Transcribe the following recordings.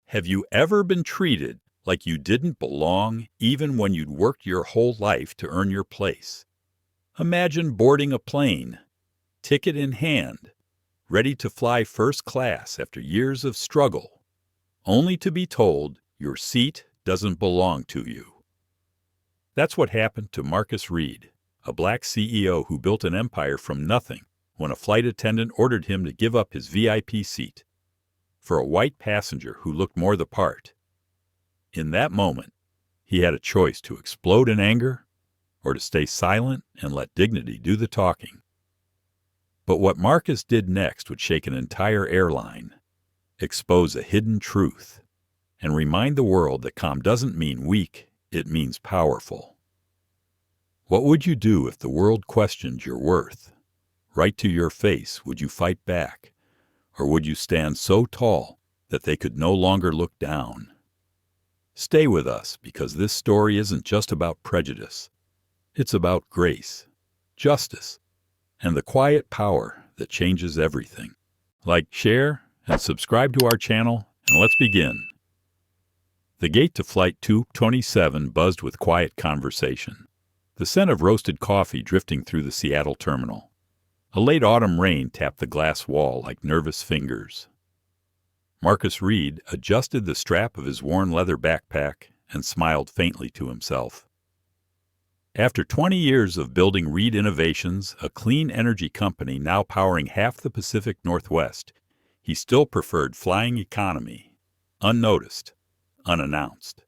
Have you ever been treated like you didn't belong even when you'd worked your whole life to earn your place? Imagine boarding a plane, ticket in hand, ready to fly first class after years of struggle, only to be told your seat doesn't belong to you. That's what happened to Marcus Reed, a black CEO who built an empire from nothing when a flight attendant ordered him to give up his VIP seat for a white passenger who looked more the part. In that moment, he had a choice to explode in anger or to stay silent and let dignity do the talking. But what Marcus did next would shake an entire airline, expose a hidden truth, and remind the world that calm doesn't mean weak, it means powerful. What would you do if the world questioned your worth? Right to your face, would you fight back? Or would you stand so tall that they could no longer look down? Stay with us, because this story isn't just about prejudice. It's about grace, justice, and the quiet power that changes everything. Like, share, and subscribe to our channel, and let's begin. The gate to Flight 227 buzzed with quiet conversation, the scent of roasted coffee drifting through the Seattle terminal. A late autumn rain tapped the glass wall like nervous fingers. Marcus Reed adjusted the strap of his worn leather backpack and smiled faintly to himself. After 20 years of building Reed Innovations, a clean energy company now powering half the Pacific Northwest, he still preferred flying economy, unnoticed, unannounced.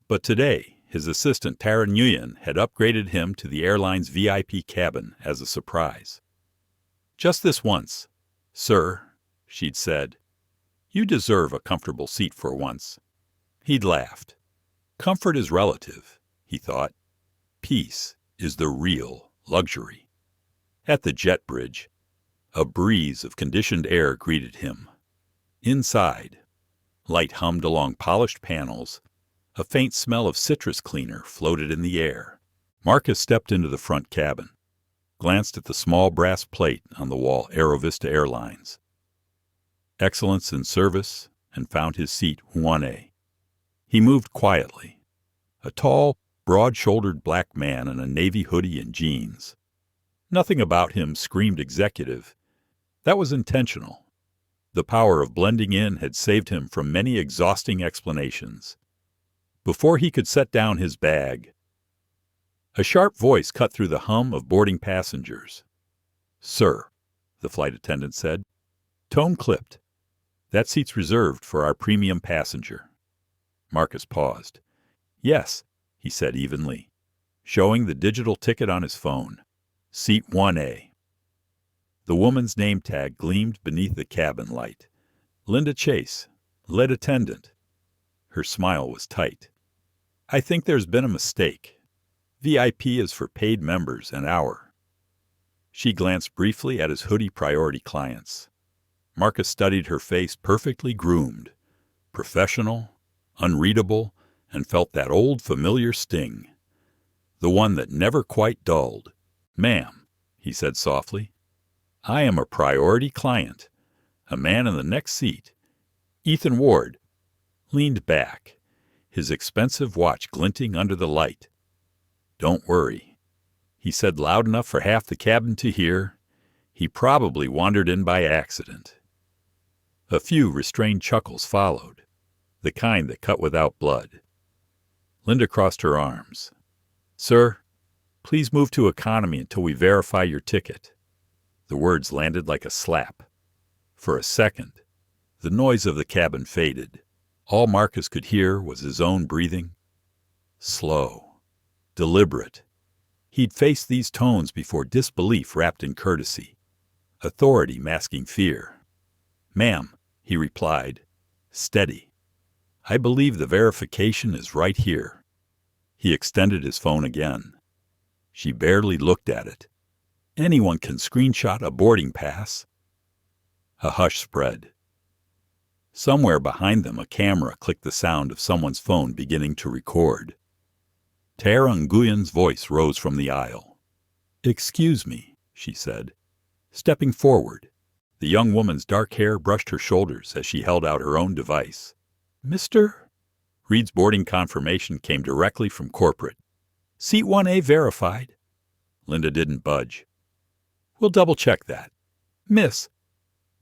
But today, his assistant Tara Nguyen had upgraded him to the airline's VIP cabin as a surprise. "Just this once, sir," she'd said. "You deserve a comfortable seat for once." He'd laughed. Comfort is relative, he thought. Peace is the real luxury. At the jet bridge, a breeze of conditioned air greeted him. Inside, light hummed along polished panels. A faint smell of citrus cleaner floated in the air. Marcus stepped into the front cabin, glanced at the small brass plate on the wall, AeroVista Airlines, excellence in service, and found his seat 1A. He moved quietly, a tall, broad-shouldered black man in a navy hoodie and jeans. Nothing about him screamed executive. That was intentional. The power of blending in had saved him from many exhausting explanations. Before he could set down his bag, a sharp voice cut through the hum of boarding passengers. "Sir," the flight attendant said, tone clipped, "that seat's reserved for our premium passenger." Marcus paused. "Yes," he said evenly, showing the digital ticket on his phone. "Seat 1A." The woman's name tag gleamed beneath the cabin light. Linda Chase, lead attendant. Her smile was tight. "I think there's been a mistake. VIP is for paid members and our." She glanced briefly at his hoodie priority clients. Marcus studied her face, perfectly groomed, professional, unreadable, and felt that old familiar sting, the one that never quite dulled. "Ma'am," he said softly, "I am a priority client." A man in the next seat, Ethan Ward, leaned back, his expensive watch glinting under the light. "Don't worry," he said loud enough for half the cabin to hear. "He probably wandered in by accident." A few restrained chuckles followed, the kind that cut without blood. Linda crossed her arms. "Sir, please move to economy until we verify your ticket." The words landed like a slap. For a second, the noise of the cabin faded. All Marcus could hear was his own breathing. Slow, deliberate. He'd faced these tones before, disbelief wrapped in courtesy, authority masking fear. "Ma'am," he replied, steady, "I believe the verification is right here." He extended his phone again. She barely looked at it. "Anyone can screenshot a boarding pass." A hush spread. Somewhere behind them, a camera clicked the sound of someone's phone beginning to record. Tara Nguyen's voice rose from the aisle. "Excuse me," she said, stepping forward. The young woman's dark hair brushed her shoulders as she held out her own device. Mr. Reed's boarding confirmation came directly from corporate. Seat 1A verified. Linda didn't budge. We'll double-check that. Miss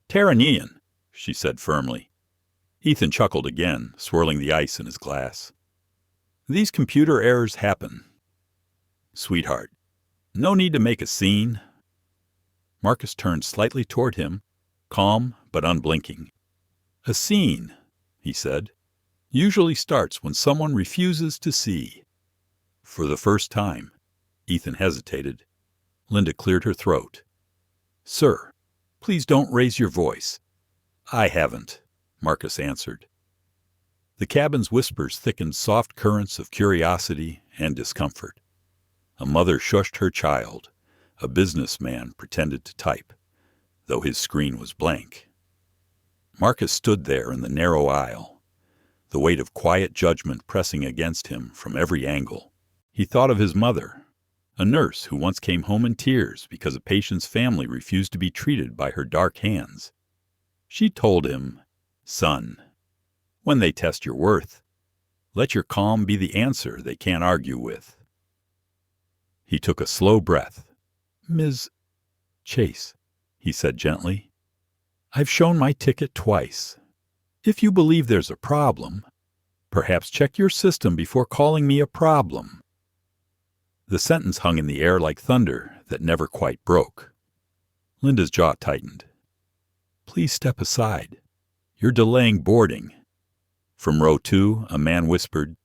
Taranian, she said firmly. Ethan chuckled again, swirling the ice in his glass. These computer errors happen. Sweetheart, no need to make a scene. Marcus turned slightly toward him, calm but unblinking. A scene, he said, usually starts when someone refuses to see. For the first time, Ethan hesitated. Linda cleared her throat. Sir, please don't raise your voice. I haven't, Marcus answered. The cabin's whispers thickened soft currents of curiosity and discomfort. A mother shushed her child. A businessman pretended to type, though his screen was blank. Marcus stood there in the narrow aisle, the weight of quiet judgment pressing against him from every angle. He thought of his mother, a nurse who once came home in tears because a patient's family refused to be treated by her dark hands. She told him, Son, when they test your worth, let your calm be the answer they can't argue with. He took a slow breath. Ms. Chase, he said gently, I've shown my ticket twice. If you believe there's a problem, perhaps check your system before calling me a problem. The sentence hung in the air like thunder that never quite broke. Linda's jaw tightened. Please step aside. You're delaying boarding. From row 2, a man whispered,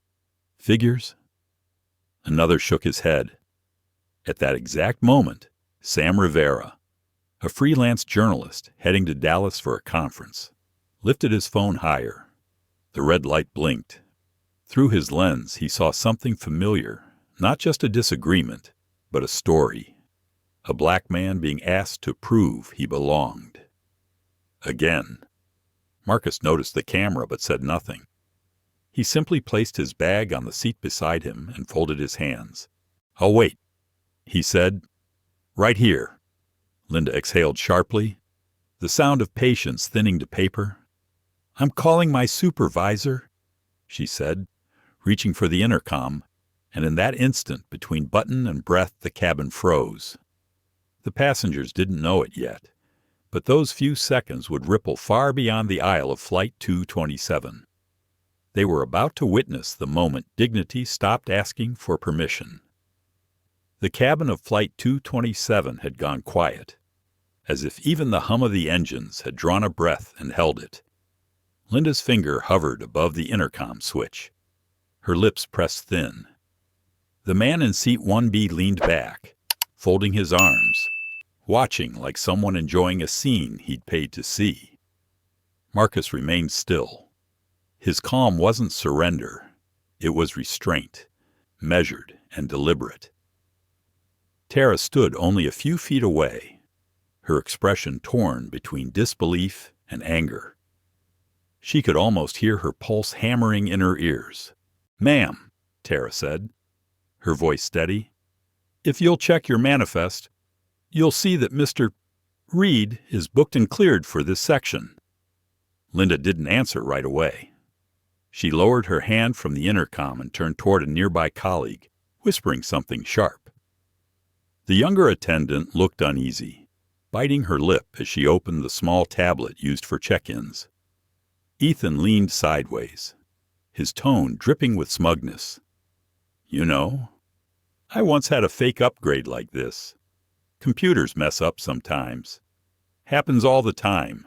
Figures? Another shook his head. At that exact moment, Sam Rivera, a freelance journalist heading to Dallas for a conference, lifted his phone higher. The red light blinked. Through his lens, he saw something familiar, not just a disagreement, but a story. A black man being asked to prove he belonged. Again. Marcus noticed the camera but said nothing. He simply placed his bag on the seat beside him and folded his hands. I'll wait, he said. Right here. Linda exhaled sharply, the sound of patience thinning to paper. I'm calling my supervisor, she said, reaching for the intercom, and in that instant, between button and breath, the cabin froze. The passengers didn't know it yet, but those few seconds would ripple far beyond the aisle of Flight 227. They were about to witness the moment dignity stopped asking for permission. The cabin of Flight 227 had gone quiet, as if even the hum of the engines had drawn a breath and held it. Linda's finger hovered above the intercom switch. Her lips pressed thin. The man in seat 1B leaned back, folding his arms, watching like someone enjoying a scene he'd paid to see. Marcus remained still. His calm wasn't surrender. It was restraint, measured and deliberate. Tara stood only a few feet away, her expression torn between disbelief and anger. She could almost hear her pulse hammering in her ears. Ma'am, Tara said, her voice steady, if you'll check your manifest, you'll see that Mr. Reed is booked and cleared for this section. Linda didn't answer right away. She lowered her hand from the intercom and turned toward a nearby colleague, whispering something sharp. The younger attendant looked uneasy, biting her lip as she opened the small tablet used for check-ins. Ethan leaned sideways, his tone dripping with smugness. You know, I once had a fake upgrade like this. Computers mess up sometimes. Happens all the time.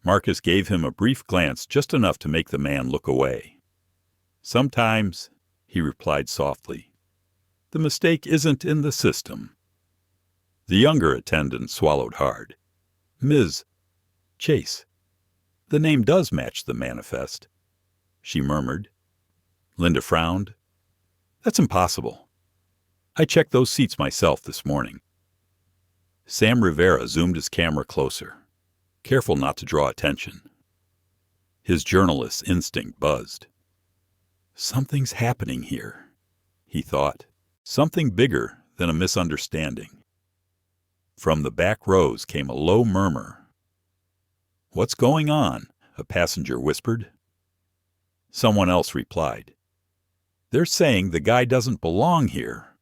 Marcus gave him a brief glance, just enough to make the man look away. Sometimes, he replied softly. The mistake isn't in the system. The younger attendant swallowed hard. Ms. Chase. The name does match the manifest, she murmured. Linda frowned. That's impossible. I checked those seats myself this morning. Sam Rivera zoomed his camera closer, careful not to draw attention. His journalist's instinct buzzed. Something's happening here, he thought. Something bigger than a misunderstanding. From the back rows came a low murmur. What's going on? A passenger whispered. Someone else replied, "They're saying the guy doesn't belong here."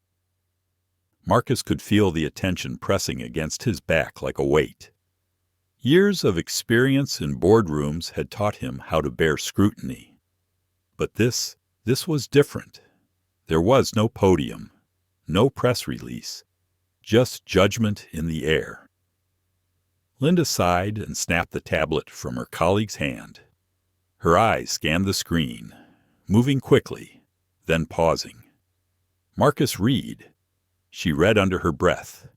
Marcus could feel the attention pressing against his back like a weight. Years of experience in boardrooms had taught him how to bear scrutiny. But this was different. There was no podium, no press release, just judgment in the air. Linda sighed and snapped the tablet from her colleague's hand. Her eyes scanned the screen, moving quickly, then pausing. Marcus Reed. She read under her breath.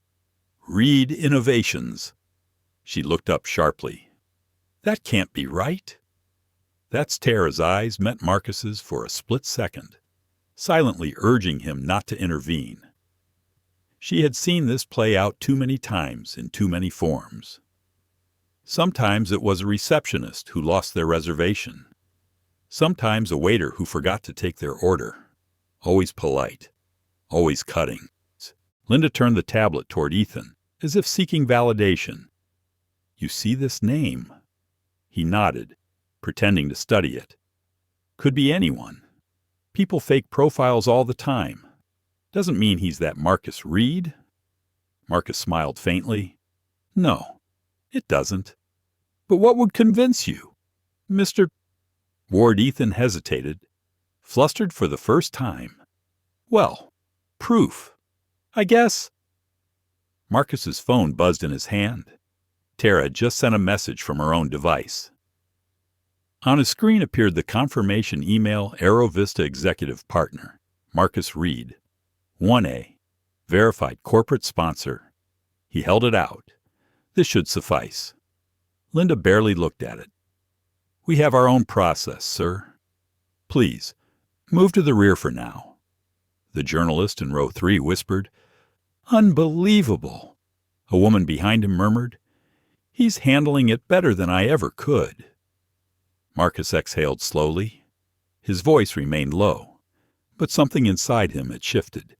Reed Innovations. She looked up sharply. That can't be right. That's Tara's eyes met Marcus's for a split second, silently urging him not to intervene. She had seen this play out too many times in too many forms. Sometimes it was a receptionist who lost their reservation. Sometimes a waiter who forgot to take their order. Always polite. Always cutting. Linda turned the tablet toward Ethan, as if seeking validation. You see this name? He nodded, pretending to study it. Could be anyone. People fake profiles all the time. Doesn't mean he's that Marcus Reed. Marcus smiled faintly. No, it doesn't. But what would convince you? Mr. Ward Ethan hesitated, flustered for the first time. Well, proof. I guess. Marcus's phone buzzed in his hand. Tara had just sent a message from her own device. On his screen appeared the confirmation email AeroVista Executive Partner, Marcus Reed. 1A. Verified corporate sponsor. He held it out. This should suffice. Linda barely looked at it. We have our own process, sir. Please, move to the rear for now. The journalist in row 3 whispered, Unbelievable. A woman behind him murmured, He's handling it better than I ever could. Marcus exhaled slowly. His voice remained low, but something inside him had shifted.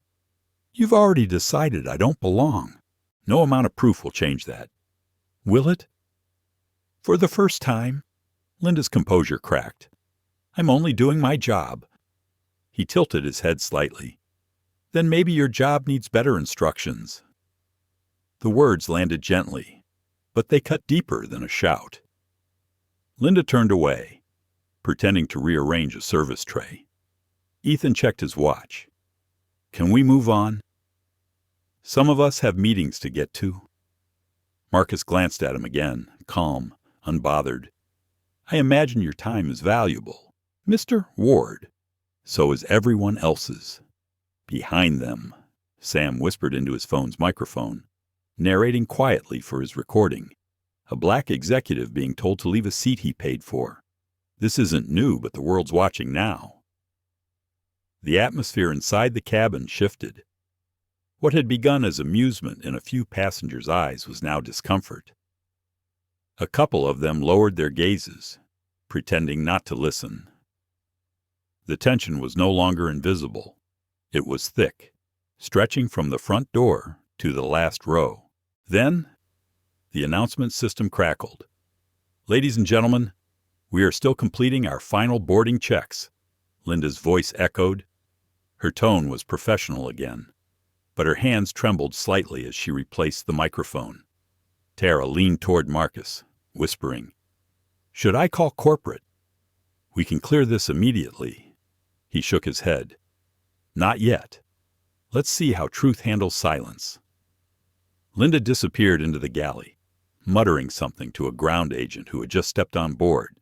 You've already decided I don't belong. No amount of proof will change that. Will it? For the first time, Linda's composure cracked. I'm only doing my job. He tilted his head slightly. Then maybe your job needs better instructions. The words landed gently, but they cut deeper than a shout. Linda turned away, pretending to rearrange a service tray. Ethan checked his watch. Can we move on? Some of us have meetings to get to. Marcus glanced at him again, calm, unbothered. I imagine your time is valuable. Mr. Ward. So is everyone else's. Behind them, Sam whispered into his phone's microphone, narrating quietly for his recording. A black executive being told to leave a seat he paid for. This isn't new, but the world's watching now. The atmosphere inside the cabin shifted. What had begun as amusement in a few passengers' eyes was now discomfort. A couple of them lowered their gazes, pretending not to listen. The tension was no longer invisible. It was thick, stretching from the front door to the last row. Then, the announcement system crackled. Ladies and gentlemen, we are still completing our final boarding checks. Linda's voice echoed. Her tone was professional again, but her hands trembled slightly as she replaced the microphone. Tara leaned toward Marcus, whispering, Should I call corporate? We can clear this immediately. He shook his head. Not yet. Let's see how truth handles silence. Linda disappeared into the galley, muttering something to a ground agent who had just stepped on board.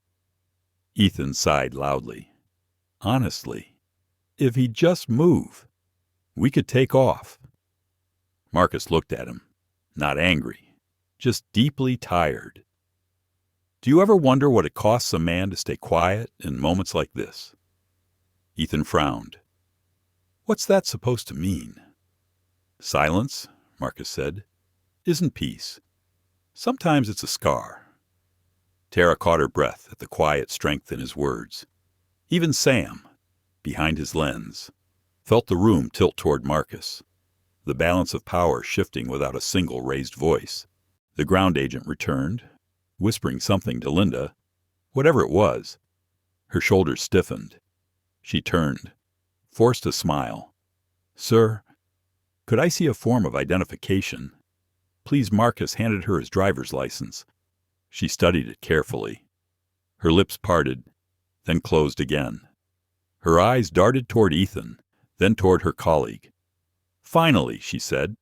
Ethan sighed loudly. Honestly, if he'd just move, we could take off. Marcus looked at him, not angry, just deeply tired. Do you ever wonder what it costs a man to stay quiet in moments like this? Ethan frowned. What's that supposed to mean? Silence, Marcus said, isn't peace. Sometimes it's a scar. Tara caught her breath at the quiet strength in his words. Even Sam, behind his lens, felt the room tilt toward Marcus, the balance of power shifting without a single raised voice. The ground agent returned, whispering something to Linda. Whatever it was, Her shoulders stiffened. She turned, forced a smile. "Sir, could I see a form of identification?" Please. Marcus handed her his driver's license. She studied it carefully. Her lips parted, then closed again. Her eyes darted toward Ethan, then toward her colleague. "Finally," she said,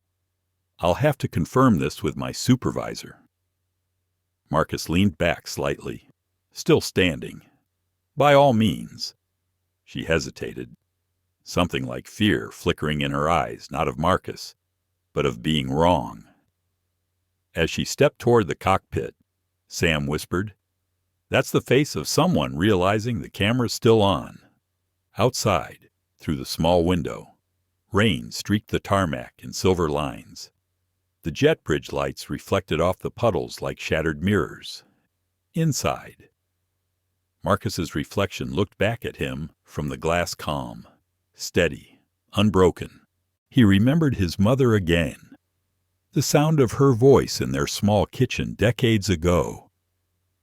"I'll have to confirm this with my supervisor." Marcus leaned back slightly, still standing. "By all means." She hesitated, something like fear flickering in her eyes, not of Marcus, but of being wrong. As she stepped toward the cockpit, Sam whispered, "That's the face of someone realizing the camera's still on." Outside, through the small window, rain streaked the tarmac in silver lines. The jet bridge lights reflected off the puddles like shattered mirrors. Inside, Marcus's reflection looked back at him from the glass calm, steady, unbroken. He remembered his mother again, the sound of her voice in their small kitchen decades ago.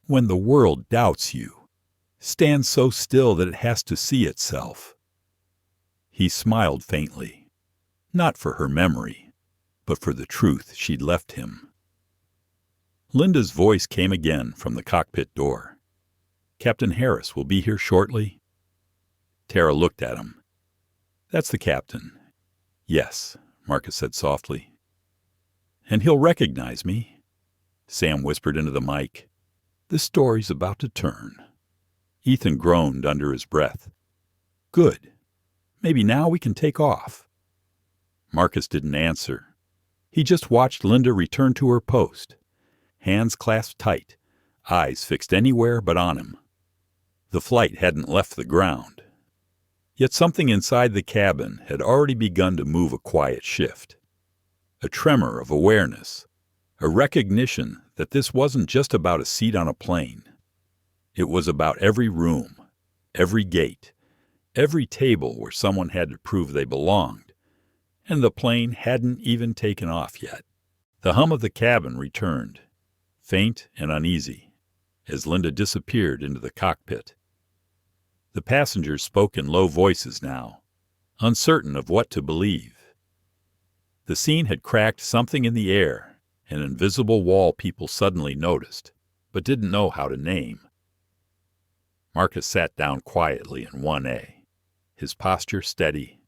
"When the world doubts you, stand so still that it has to see itself." He smiled faintly, not for her memory, but for the truth she'd left him. Linda's voice came again from the cockpit door. "Captain Harris will be here shortly?" Tara looked at him. "That's the captain." "Yes," Marcus said softly. "And he'll recognize me," Sam whispered into the mic. "This story's about to turn." Ethan groaned under his breath. "Good. Maybe now we can take off." Marcus didn't answer. He just watched Linda return to her post, hands clasped tight, eyes fixed anywhere but on him. The flight hadn't left the ground. Yet something inside the cabin had already begun to move a quiet shift. A tremor of awareness, a recognition that this wasn't just about a seat on a plane. It was about every room, every gate, every table where someone had to prove they belonged, and the plane hadn't even taken off yet. The hum of the cabin returned, faint and uneasy, as Linda disappeared into the cockpit. The passengers spoke in low voices now, uncertain of what to believe. The scene had cracked something in the air, an invisible wall people suddenly noticed, but didn't know how to name. Marcus sat down quietly in 1A, his posture steady,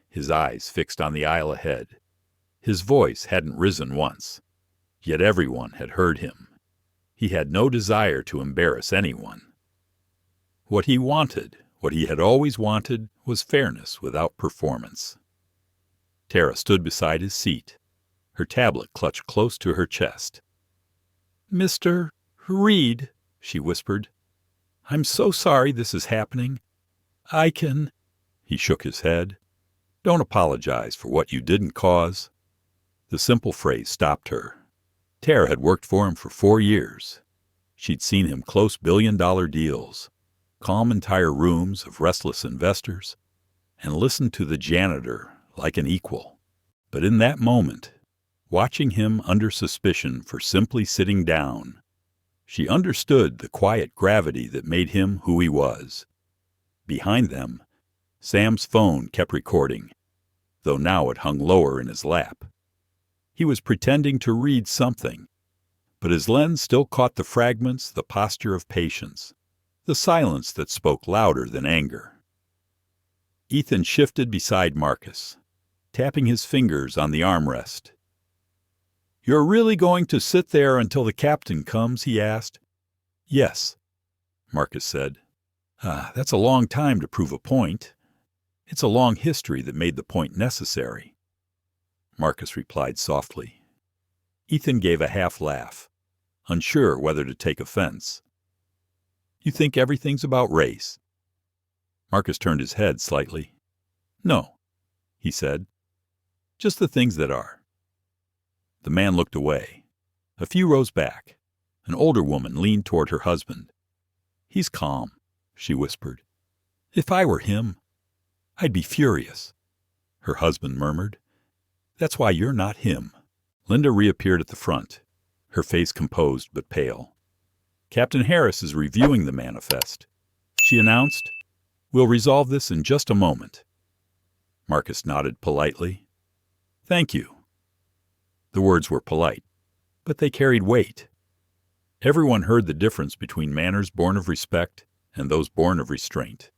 his eyes fixed on the aisle ahead. His voice hadn't risen once, yet everyone had heard him. He had no desire to embarrass anyone. What he wanted, what he had always wanted, was fairness without performance. Tara stood beside his seat, her tablet clutched close to her chest. "Mr. Reed," she whispered, "I'm so sorry this is happening. I can—" He shook his head. "Don't apologize for what you didn't cause." The simple phrase stopped her. Tara had worked for him for 4 years. She'd seen him close billion-dollar deals, calm entire rooms of restless investors, and listened to the janitor like an equal. But in that moment, watching him under suspicion for simply sitting down, she understood the quiet gravity that made him who he was. Behind them, Sam's phone kept recording, though now it hung lower in his lap. He was pretending to read something, but his lens still caught the fragments, the posture of patience, the silence that spoke louder than anger. Ethan shifted beside Marcus, tapping his fingers on the armrest. "You're really going to sit there until the captain comes?" he asked. "Yes," Marcus said. That's a long time to prove a point. It's a long history that made the point necessary," Marcus replied softly. Ethan gave a half laugh, unsure whether to take offense. "You think everything's about race?" Marcus turned his head slightly. "No," he said. "Just the things that are." The man looked away. A few rows back, an older woman leaned toward her husband. "He's calm," she whispered. "If I were him, I'd be furious." Her husband murmured, "That's why you're not him." Linda reappeared at the front, her face composed but pale. "Captain Harris is reviewing the manifest." she announced. "We'll resolve this in just a moment." Marcus nodded politely. "Thank you." The words were polite, but they carried weight. Everyone heard the difference between manners born of respect and those born of restraint.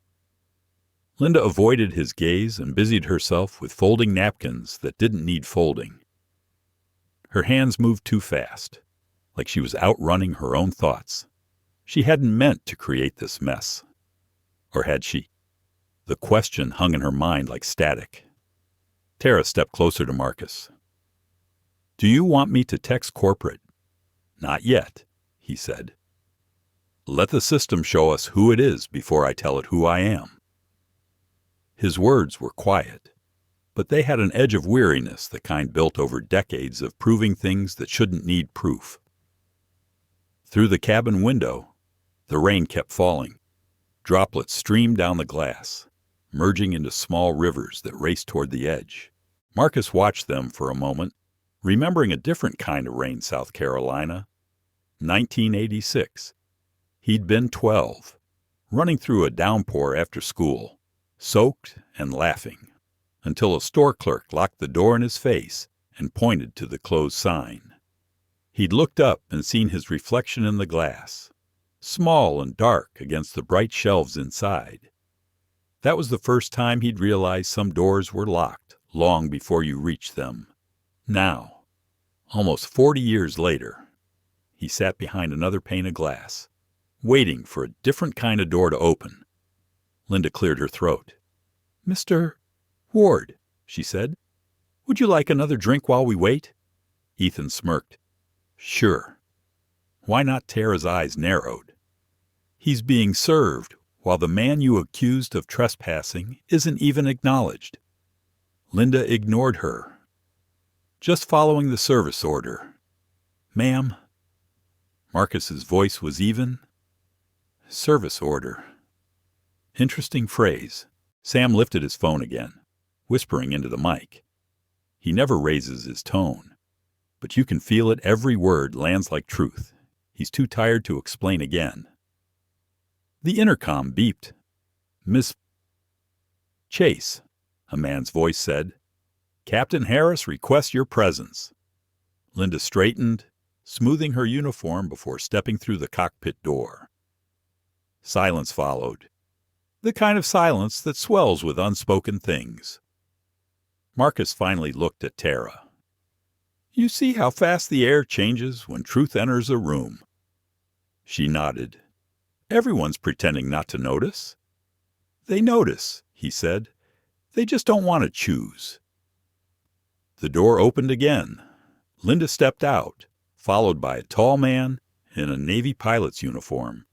Linda avoided his gaze and busied herself with folding napkins that didn't need folding. Her hands moved too fast, like she was outrunning her own thoughts. She hadn't meant to create this mess. Or had she? The question hung in her mind like static. Tara stepped closer to Marcus. "Do you want me to text corporate?" "Not yet," he said. "Let the system show us who it is before I tell it who I am." His words were quiet, but they had an edge of weariness, the kind built over decades of proving things that shouldn't need proof. Through the cabin window, the rain kept falling. Droplets streamed down the glass, merging into small rivers that raced toward the edge. Marcus watched them for a moment, remembering a different kind of rain, South Carolina. 1986. He'd been 12, running through a downpour after school, soaked and laughing, until a store clerk locked the door in his face and pointed to the closed sign. He'd looked up and seen his reflection in the glass, small and dark against the bright shelves inside. That was the first time he'd realized some doors were locked long before you reached them. Now, almost 40 years later, he sat behind another pane of glass, waiting for a different kind of door to open. Linda cleared her throat. "Mr. Ward," she said, "would you like another drink while we wait?" Ethan smirked. "Sure." Why not? Tara's eyes narrowed. "He's being served, while the man you accused of trespassing isn't even acknowledged." Linda ignored her. "Just following the service order." "Ma'am." Marcus's voice was even. "Service order." Interesting phrase. Sam lifted his phone again, whispering into the mic. He never raises his tone, but you can feel it. Every word lands like truth. He's too tired to explain again. The intercom beeped. "Miss Chase," a man's voice said. "Captain Harris requests your presence." Linda straightened, smoothing her uniform before stepping through the cockpit door. Silence followed, the kind of silence that swells with unspoken things. Marcus finally looked at Tara. "You see how fast the air changes when truth enters a room?" She nodded. "Everyone's pretending not to notice." "They notice," he said. "They just don't want to choose." The door opened again. Linda stepped out, followed by a tall man in a Navy pilot's uniform.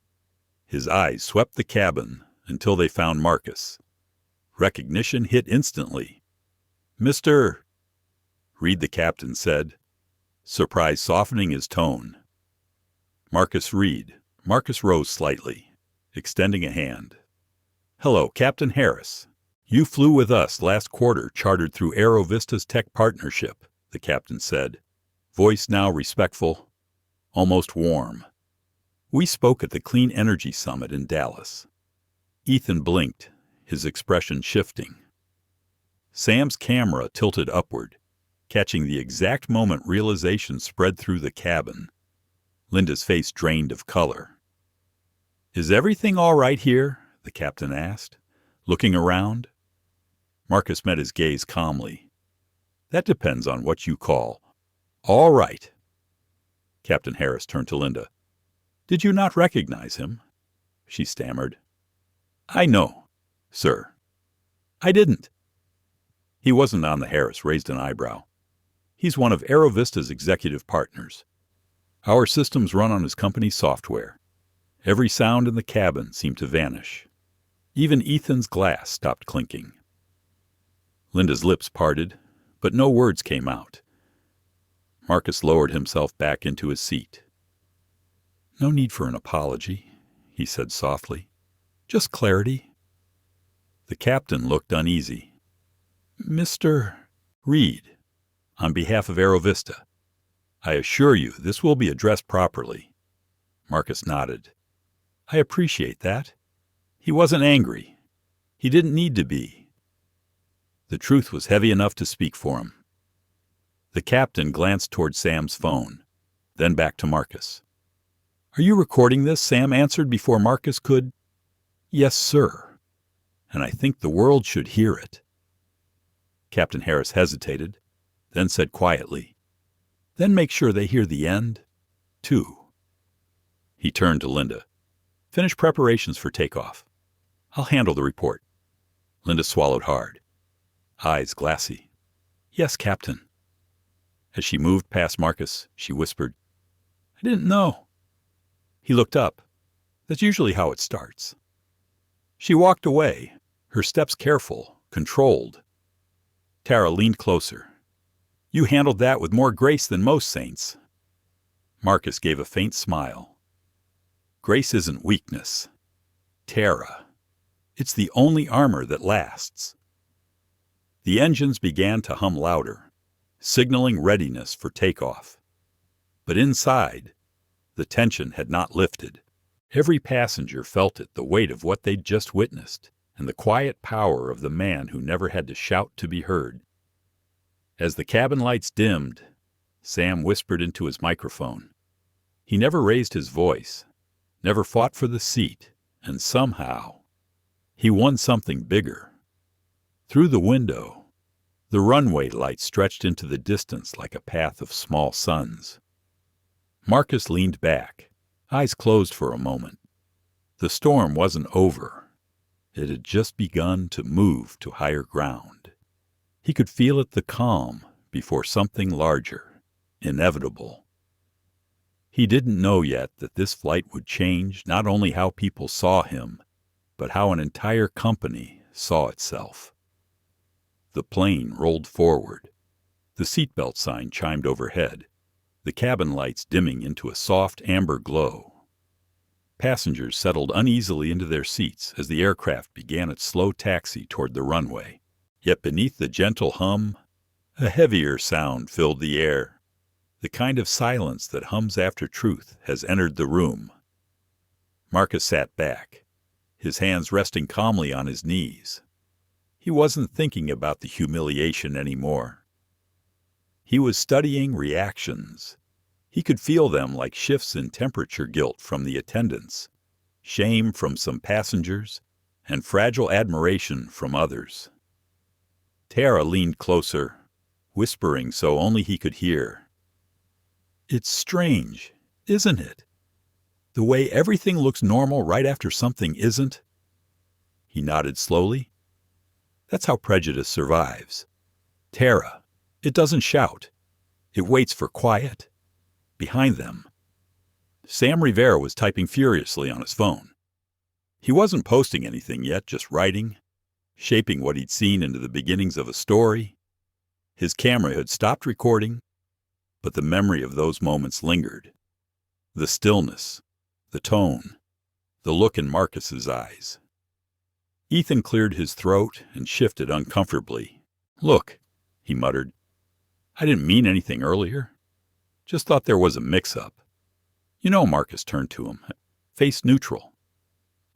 His eyes swept the cabin until they found Marcus. Recognition hit instantly. "Mr. Reed," the captain said, surprise softening his tone. "Marcus Reed." Marcus rose slightly, extending a hand. "Hello, Captain Harris. You flew with us last quarter, chartered through AeroVista's tech partnership," the captain said, voice now respectful, almost warm. "We spoke at the Clean Energy Summit in Dallas." Ethan blinked, his expression shifting. Sam's camera tilted upward, catching the exact moment realization spread through the cabin. Linda's face drained of color. "Is everything all right here?" the captain asked, looking around. Marcus met his gaze calmly. "That depends on what you call all right." Captain Harris turned to Linda. "Did you not recognize him?" She stammered. "I know, sir. I didn't." He wasn't on. The Harris raised an eyebrow. "He's one of AeroVista's executive partners. Our systems run on his company's software." Every sound in the cabin seemed to vanish. Even Ethan's glass stopped clinking. Linda's lips parted, but no words came out. Marcus lowered himself back into his seat. "No need for an apology," he said softly. "Just clarity." The captain looked uneasy. "Mr. Reed, on behalf of AeroVista, I assure you this will be addressed properly." Marcus nodded. "I appreciate that." He wasn't angry. He didn't need to be. The truth was heavy enough to speak for him. The captain glanced toward Sam's phone, then back to Marcus. "Are you recording this?" Sam answered before Marcus could. "Yes, sir. And I think the world should hear it." Captain Harris hesitated, then said quietly, "Then make sure they hear the end, too." He turned to Linda. "Finish preparations for takeoff. I'll handle the report." Linda swallowed hard, eyes glassy. "Yes, Captain." As she moved past Marcus, she whispered, "I didn't know." He looked up. That's usually how it starts. She walked away, her steps careful, controlled. Tara leaned closer. "You handled that with more grace than most saints." Marcus gave a faint smile. "Grace isn't weakness. Tara. It's the only armor that lasts." The engines began to hum louder, signaling readiness for takeoff. But inside, the tension had not lifted. Every passenger felt it, the weight of what they'd just witnessed, and the quiet power of the man who never had to shout to be heard. As the cabin lights dimmed, Sam whispered into his microphone. He never raised his voice, never fought for the seat, and somehow, he won something bigger. Through the window, the runway light stretched into the distance like a path of small suns. Marcus leaned back, eyes closed for a moment. The storm wasn't over. It had just begun to move to higher ground. He could feel it, the calm, before something larger, inevitable. He didn't know yet that this flight would change not only how people saw him, but how an entire company saw itself. The plane rolled forward. The seatbelt sign chimed overhead, the cabin lights dimming into a soft amber glow. Passengers settled uneasily into their seats as the aircraft began its slow taxi toward the runway. Yet beneath the gentle hum, a heavier sound filled the air, the kind of silence that hums after truth has entered the room. Marcus sat back, his hands resting calmly on his knees. He wasn't thinking about the humiliation anymore. He was studying reactions. He could feel them like shifts in temperature guilt from the attendants, shame from some passengers, and fragile admiration from others. Tara leaned closer, whispering so only he could hear. "It's strange, isn't it? The way everything looks normal right after something isn't." He nodded slowly. "That's how prejudice survives. Tara, it doesn't shout. It waits for quiet. Behind them." Sam Rivera was typing furiously on his phone. He wasn't posting anything yet, just writing, shaping what he'd seen into the beginnings of a story. His camera had stopped recording, but the memory of those moments lingered. The stillness, the tone, the look in Marcus's eyes. Ethan cleared his throat and shifted uncomfortably. "Look," he muttered, "I didn't mean anything earlier. Just thought there was a mix-up." "You know," Marcus turned to him, face neutral.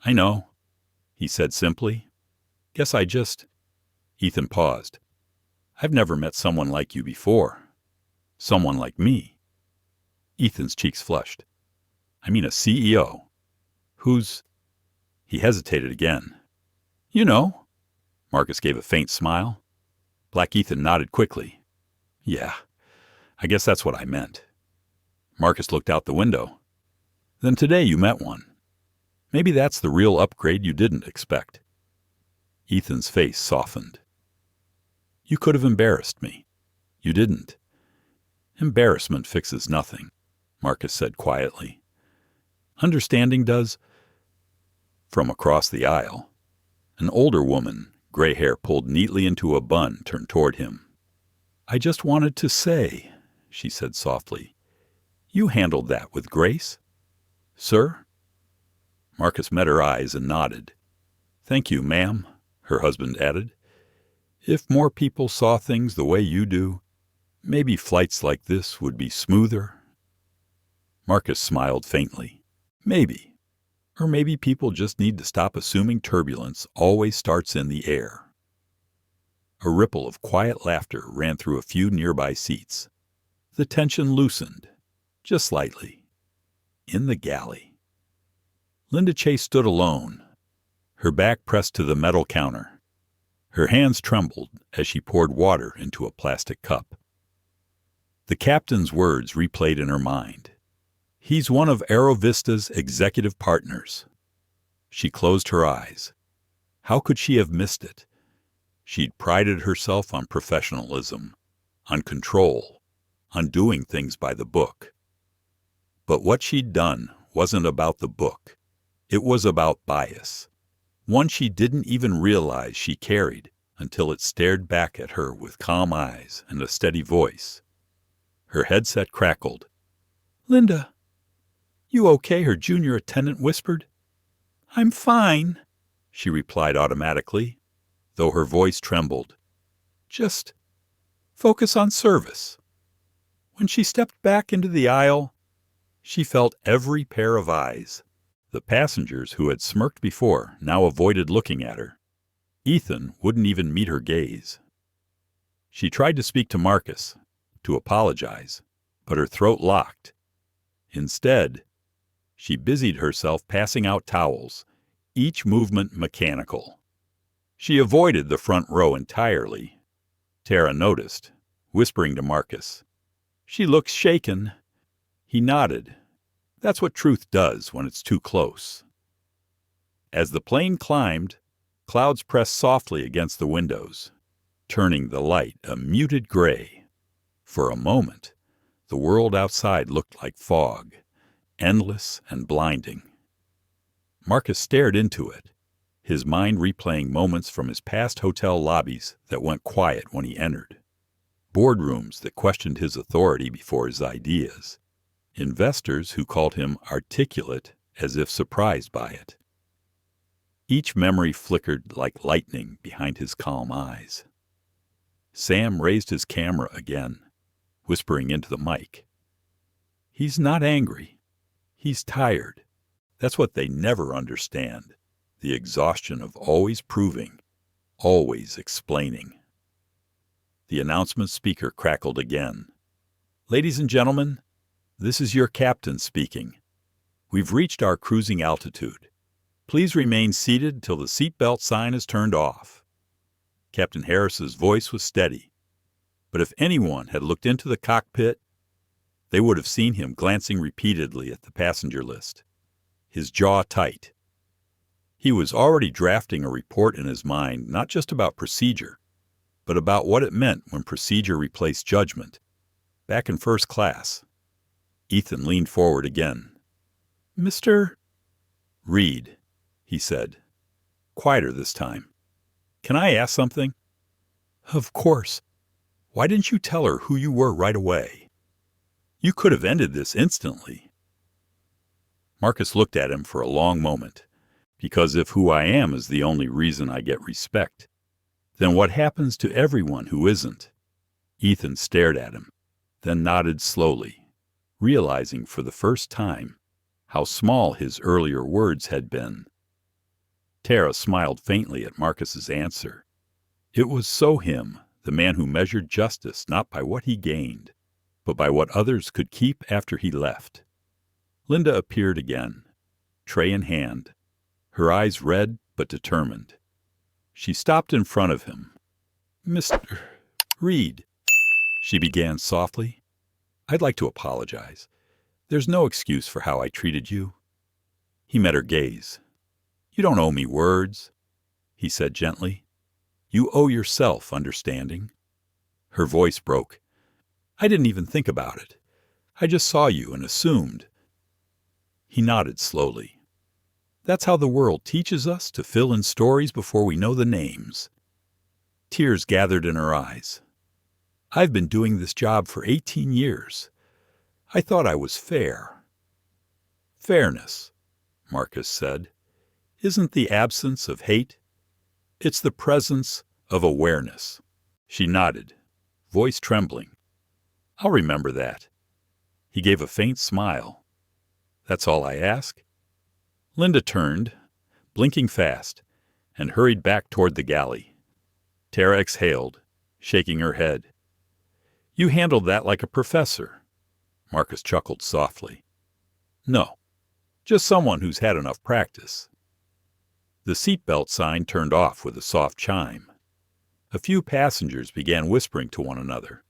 "I know," he said simply. "Guess I just—" Ethan paused. "I've never met someone like you before. Someone like me." Ethan's cheeks flushed. "I mean a CEO. Who's—" He hesitated again. "You know." Marcus gave a faint smile. Black Ethan nodded quickly. "Yeah, I guess that's what I meant." Marcus looked out the window. "Then today you met one. Maybe that's the real upgrade you didn't expect." Ethan's face softened. "You could have embarrassed me. You didn't." "Embarrassment fixes nothing," Marcus said quietly. "Understanding does." From across the aisle, an older woman, gray hair pulled neatly into a bun, turned toward him. "I just wanted to say," she said softly, "you handled that with grace." "Sir?" Marcus met her eyes and nodded. "Thank you, ma'am," her husband added. "If more people saw things the way you do, maybe flights like this would be smoother." Marcus smiled faintly. "Maybe. Or maybe people just need to stop assuming turbulence always starts in the air. A ripple of quiet laughter ran through a few nearby seats. The tension loosened, just slightly, in the galley. Linda Chase stood alone, her back pressed to the metal counter. Her hands trembled as she poured water into a plastic cup. The captain's words replayed in her mind. He's one of AeroVista's executive partners. She closed her eyes. How could she have missed it? She'd prided herself on professionalism, on control, on doing things by the book. But what she'd done wasn't about the book. It was about bias, one she didn't even realize she carried until it stared back at her with calm eyes and a steady voice. Her headset crackled. "Linda, you okay?" her junior attendant whispered. "I'm fine," she replied automatically, though her voice trembled. "Just focus on service." When she stepped back into the aisle, she felt every pair of eyes. The passengers who had smirked before now avoided looking at her. Ethan wouldn't even meet her gaze. She tried to speak to Marcus, to apologize, but her throat locked. Instead, she busied herself passing out towels, each movement mechanical. She avoided the front row entirely. Tara noticed, whispering to Marcus, "She looks shaken." He nodded. That's what truth does when it's too close. As the plane climbed, clouds pressed softly against the windows, turning the light a muted gray. For a moment, the world outside looked like fog, endless and blinding. Marcus stared into it, his mind replaying moments from his past hotel lobbies that went quiet when he entered. Boardrooms that questioned his authority before his ideas. Investors who called him articulate as if surprised by it. Each memory flickered like lightning behind his calm eyes. Sam raised his camera again, whispering into the mic. He's not angry. He's tired. That's what they never understand. The exhaustion of always proving, always explaining. The announcement speaker crackled again. "Ladies and gentlemen, this is your captain speaking. We've reached our cruising altitude. Please remain seated till the seatbelt sign is turned off." Captain Harris's voice was steady, but if anyone had looked into the cockpit, they would have seen him glancing repeatedly at the passenger list, his jaw tight. He was already drafting a report in his mind, not just about procedure, but about what it meant when procedure replaced judgment. Back in first class, Ethan leaned forward again. "Mr. Reed," he said, quieter this time. "Can I ask something?" "Of course. Why didn't you tell her who you were right away? You could have ended this instantly." Marcus looked at him for a long moment. "Because if who I am is the only reason I get respect, then what happens to everyone who isn't?" Ethan stared at him, then nodded slowly, realizing for the first time how small his earlier words had been. Tara smiled faintly at Marcus's answer. It was so him, the man who measured justice not by what he gained, but by what others could keep after he left. Linda appeared again, tray in hand, her eyes red but determined. She stopped in front of him. "Mr. Reed," she began softly, "I'd like to apologize. There's no excuse for how I treated you." He met her gaze. "You don't owe me words," he said gently. "You owe yourself understanding." Her voice broke. "I didn't even think about it. I just saw you and assumed." He nodded slowly. "That's how the world teaches us to fill in stories before we know the names." Tears gathered in her eyes. "I've been doing this job for 18 years. I thought I was fair." "Fairness," Marcus said, "isn't the absence of hate. It's the presence of awareness." She nodded, voice trembling. "I'll remember that." He gave a faint smile. "That's all I ask?" Linda turned, blinking fast, and hurried back toward the galley. Tara exhaled, shaking her head. "You handled that like a professor." Marcus chuckled softly. "No, just someone who's had enough practice." The seatbelt sign turned off with a soft chime. A few passengers began whispering to one another,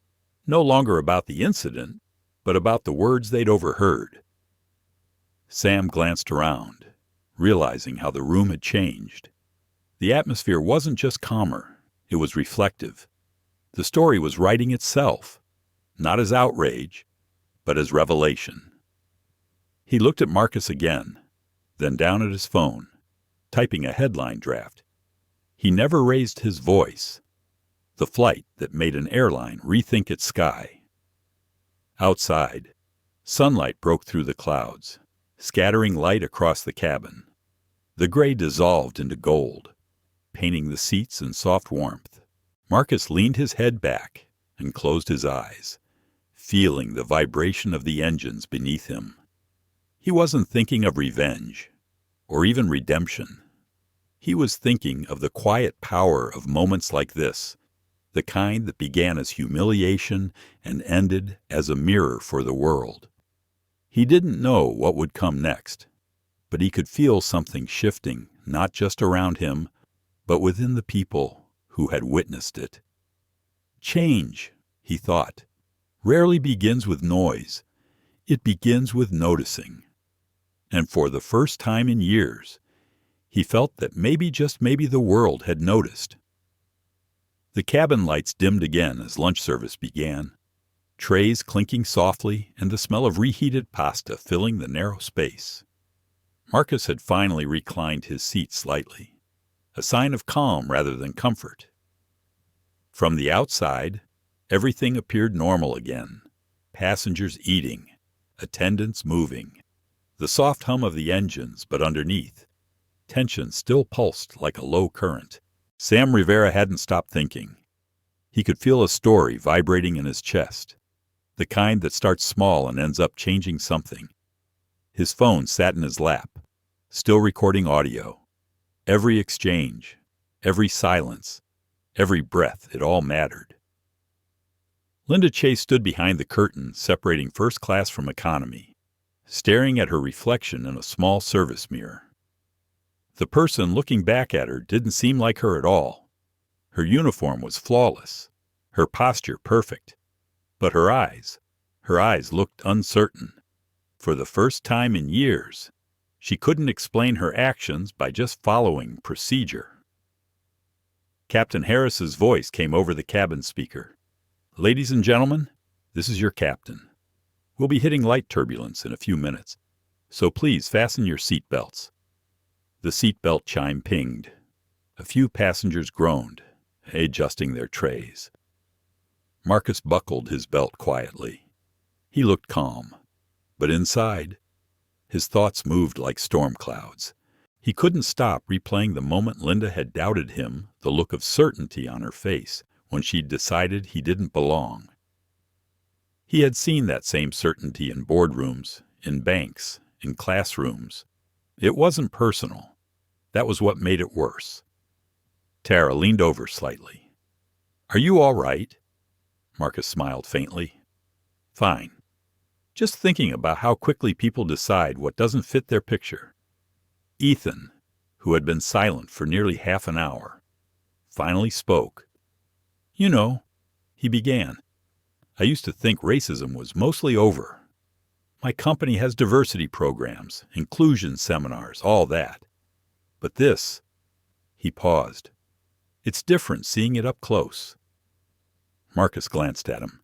no longer about the incident, but about the words they'd overheard. Sam glanced around, realizing how the room had changed. The atmosphere wasn't just calmer, it was reflective. The story was writing itself, not as outrage, but as revelation. He looked at Marcus again, then down at his phone, typing a headline draft. He never raised his voice. The flight that made an airline rethink its sky. Outside, sunlight broke through the clouds, scattering light across the cabin. The gray dissolved into gold, painting the seats in soft warmth. Marcus leaned his head back and closed his eyes, feeling the vibration of the engines beneath him. He wasn't thinking of revenge, or even redemption. He was thinking of the quiet power of moments like this, the kind that began as humiliation and ended as a mirror for the world. He didn't know what would come next, but he could feel something shifting, not just around him, but within the people who had witnessed it. Change, he thought, rarely begins with noise. It begins with noticing. And for the first time in years, he felt that maybe, just maybe, the world had noticed. The cabin lights dimmed again as lunch service began, trays clinking softly and the smell of reheated pasta filling the narrow space. Marcus had finally reclined his seat slightly, a sign of calm rather than comfort. From the outside, everything appeared normal again. Passengers eating, attendants moving, the soft hum of the engines, but underneath, tension still pulsed like a low current. Sam Rivera hadn't stopped thinking. He could feel a story vibrating in his chest, the kind that starts small and ends up changing something. His phone sat in his lap, still recording audio. Every exchange, every silence, every breath, it all mattered. Linda Chase stood behind the curtain separating first class from economy, staring at her reflection in a small service mirror. The person looking back at her didn't seem like her at all. Her uniform was flawless, her posture perfect, but her eyes looked uncertain. For the first time in years, she couldn't explain her actions by just following procedure. Captain Harris's voice came over the cabin speaker. "Ladies and gentlemen, this is your captain. We'll be hitting light turbulence in a few minutes, so please fasten your seat belts." The seatbelt chime pinged. A few passengers groaned, adjusting their trays. Marcus buckled his belt quietly. He looked calm, but inside, his thoughts moved like storm clouds. He couldn't stop replaying the moment Linda had doubted him, the look of certainty on her face when she'd decided he didn't belong. He had seen that same certainty in boardrooms, in banks, in classrooms. It wasn't personal. That was what made it worse. Tara leaned over slightly. "Are you all right?" Marcus smiled faintly. "Fine. Just thinking about how quickly people decide what doesn't fit their picture." Ethan, who had been silent for nearly half an hour, finally spoke. "You know," he began, "I used to think racism was mostly over. My company has diversity programs, inclusion seminars, all that. But this," he paused, "it's different seeing it up close." Marcus glanced at him.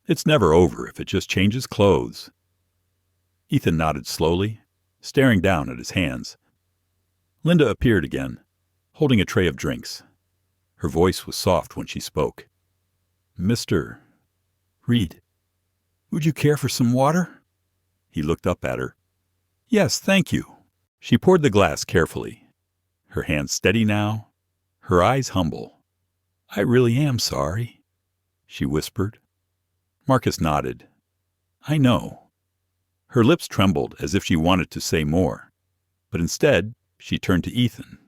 "It's never over if it just changes clothes." Ethan nodded slowly, staring down at his hands. Linda appeared again, holding a tray of drinks. Her voice was soft when she spoke. "Mr. Reed, would you care for some water?" He looked up at her. "Yes, thank you." She poured the glass carefully, her hand steady now, her eyes humble. "I really am sorry," she whispered. Marcus nodded. "I know." Her lips trembled as if she wanted to say more. But instead, she turned to Ethan.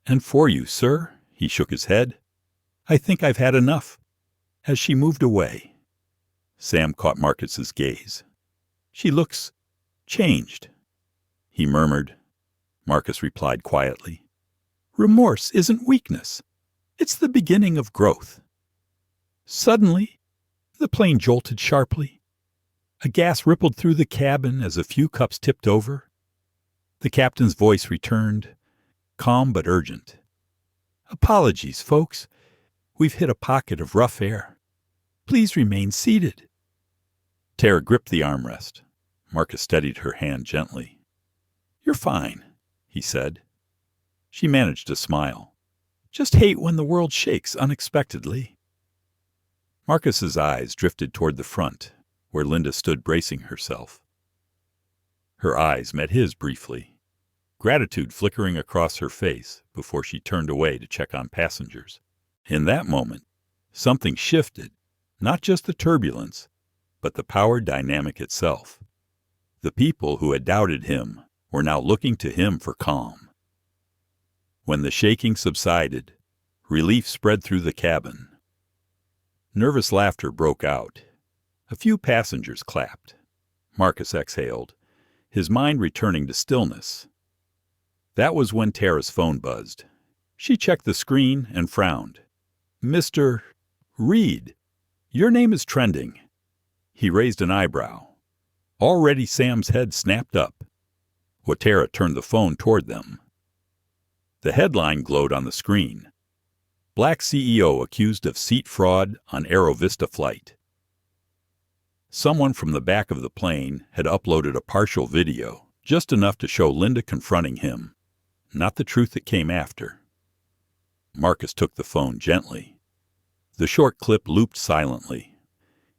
"And for you, sir," he shook his head. "I think I've had enough." As she moved away, Sam caught Marcus's gaze. "She looks changed," he murmured. Marcus replied quietly, "Remorse isn't weakness. It's the beginning of growth." Suddenly, the plane jolted sharply. A gas rippled through the cabin as a few cups tipped over. The captain's voice returned, calm but urgent. "Apologies, folks. We've hit a pocket of rough air. Please remain seated." Tara gripped the armrest. Marcus steadied her hand gently. "You're fine," he said. She managed to smile. "Just hate when the world shakes unexpectedly." Marcus's eyes drifted toward the front, where Linda stood bracing herself. Her eyes met his briefly, gratitude flickering across her face before she turned away to check on passengers. In that moment, something shifted, not just the turbulence, but the power dynamic itself. The people who had doubted him were now looking to him for calm. When the shaking subsided, relief spread through the cabin. Nervous laughter broke out. A few passengers clapped. Marcus exhaled, his mind returning to stillness. That was when Tara's phone buzzed. She checked the screen and frowned. "Mr. Reed, your name is trending." He raised an eyebrow. Already Sam's head snapped up. Tara turned the phone toward them. The headline glowed on the screen. "Black CEO accused of seat fraud on AeroVista Flight." Someone from the back of the plane had uploaded a partial video, just enough to show Linda confronting him, not the truth that came after. Marcus took the phone gently. The short clip looped silently.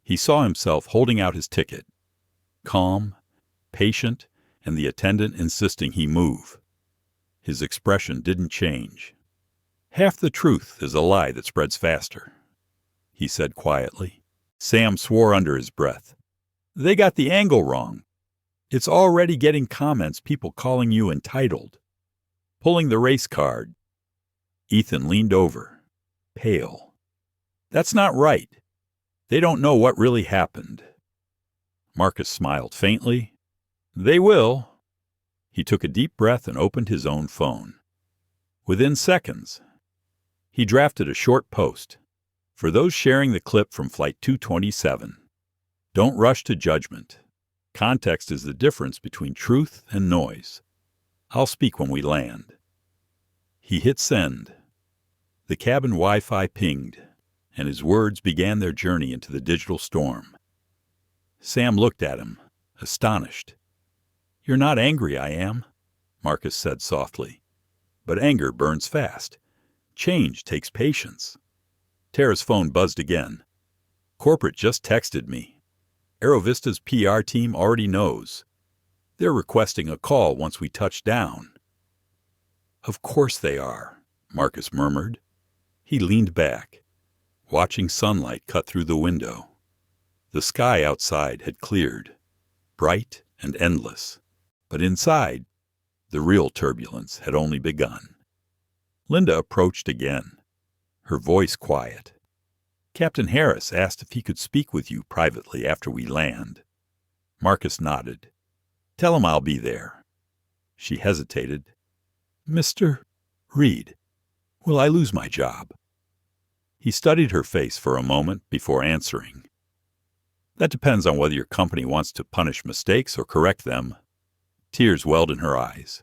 He saw himself holding out his ticket, calm, patient, and the attendant insisting he move. His expression didn't change. "Half the truth is a lie that spreads faster," he said quietly. Sam swore under his breath. "They got the angle wrong. It's already getting comments, people calling you entitled. Pulling the race card." Ethan leaned over, pale. "That's not right. They don't know what really happened." Marcus smiled faintly. "They will." He took a deep breath and opened his own phone. Within seconds, he drafted a short post. "For those sharing the clip from Flight 227, don't rush to judgment. Context is the difference between truth and noise. I'll speak when we land." He hit send. The cabin Wi-Fi pinged, and his words began their journey into the digital storm. Sam looked at him, astonished. "You're not angry, I am," Marcus said softly. "But anger burns fast. Change takes patience." Tara's phone buzzed again. "Corporate just texted me. AeroVista's PR team already knows. They're requesting a call once we touch down." "Of course they are," Marcus murmured. He leaned back, watching sunlight cut through the window. The sky outside had cleared, bright and endless. But inside, the real turbulence had only begun. Linda approached again, her voice quiet. "Captain Harris asked if he could speak with you privately after we land." Marcus nodded. "Tell him I'll be there." She hesitated. "Mr. Reed, will I lose my job?" He studied her face for a moment before answering. "That depends on whether your company wants to punish mistakes or correct them." Tears welled in her eyes.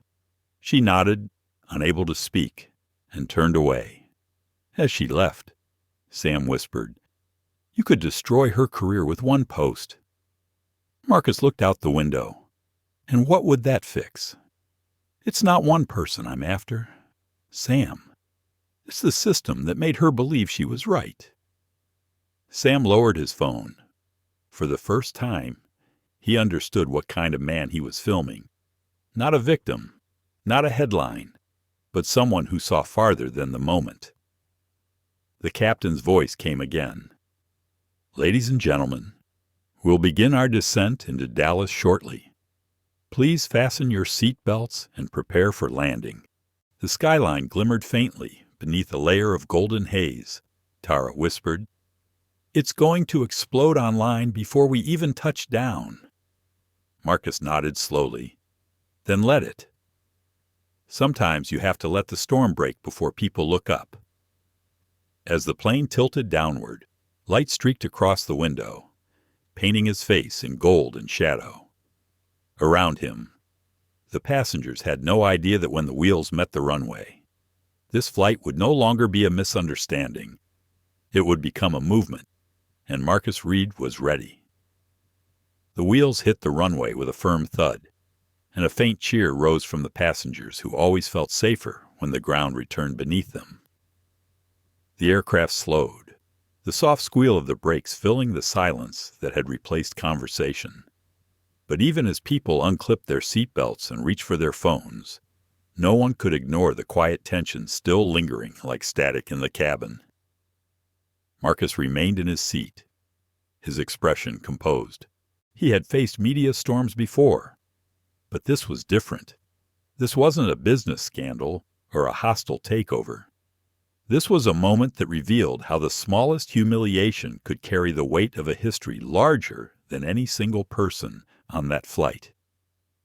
She nodded, unable to speak, and turned away. As she left, Sam whispered, "You could destroy her career with one post." Marcus looked out the window. "And what would that fix? It's not one person I'm after. Sam. It's the system that made her believe she was right." Sam lowered his phone. For the first time, he understood what kind of man he was filming. Not a victim, not a headline, but someone who saw farther than the moment. The captain's voice came again. "Ladies and gentlemen, we'll begin our descent into Dallas shortly. Please fasten your seat belts and prepare for landing. The skyline glimmered faintly beneath a layer of golden haze. Tara whispered, "It's going to explode online before we even touch down." Marcus nodded slowly. "Then let it. Sometimes you have to let the storm break before people look up." As the plane tilted downward, light streaked across the window, painting his face in gold and shadow. Around him, the passengers had no idea that when the wheels met the runway, this flight would no longer be a misunderstanding. It would become a movement, and Marcus Reed was ready. The wheels hit the runway with a firm thud, and a faint cheer rose from the passengers who always felt safer when the ground returned beneath them. The aircraft slowed, the soft squeal of the brakes filling the silence that had replaced conversation. But even as people unclipped their seatbelts and reached for their phones, no one could ignore the quiet tension still lingering like static in the cabin. Marcus remained in his seat, his expression composed. He had faced media storms before, but this was different. This wasn't a business scandal or a hostile takeover. This was a moment that revealed how the smallest humiliation could carry the weight of a history larger than any single person on that flight.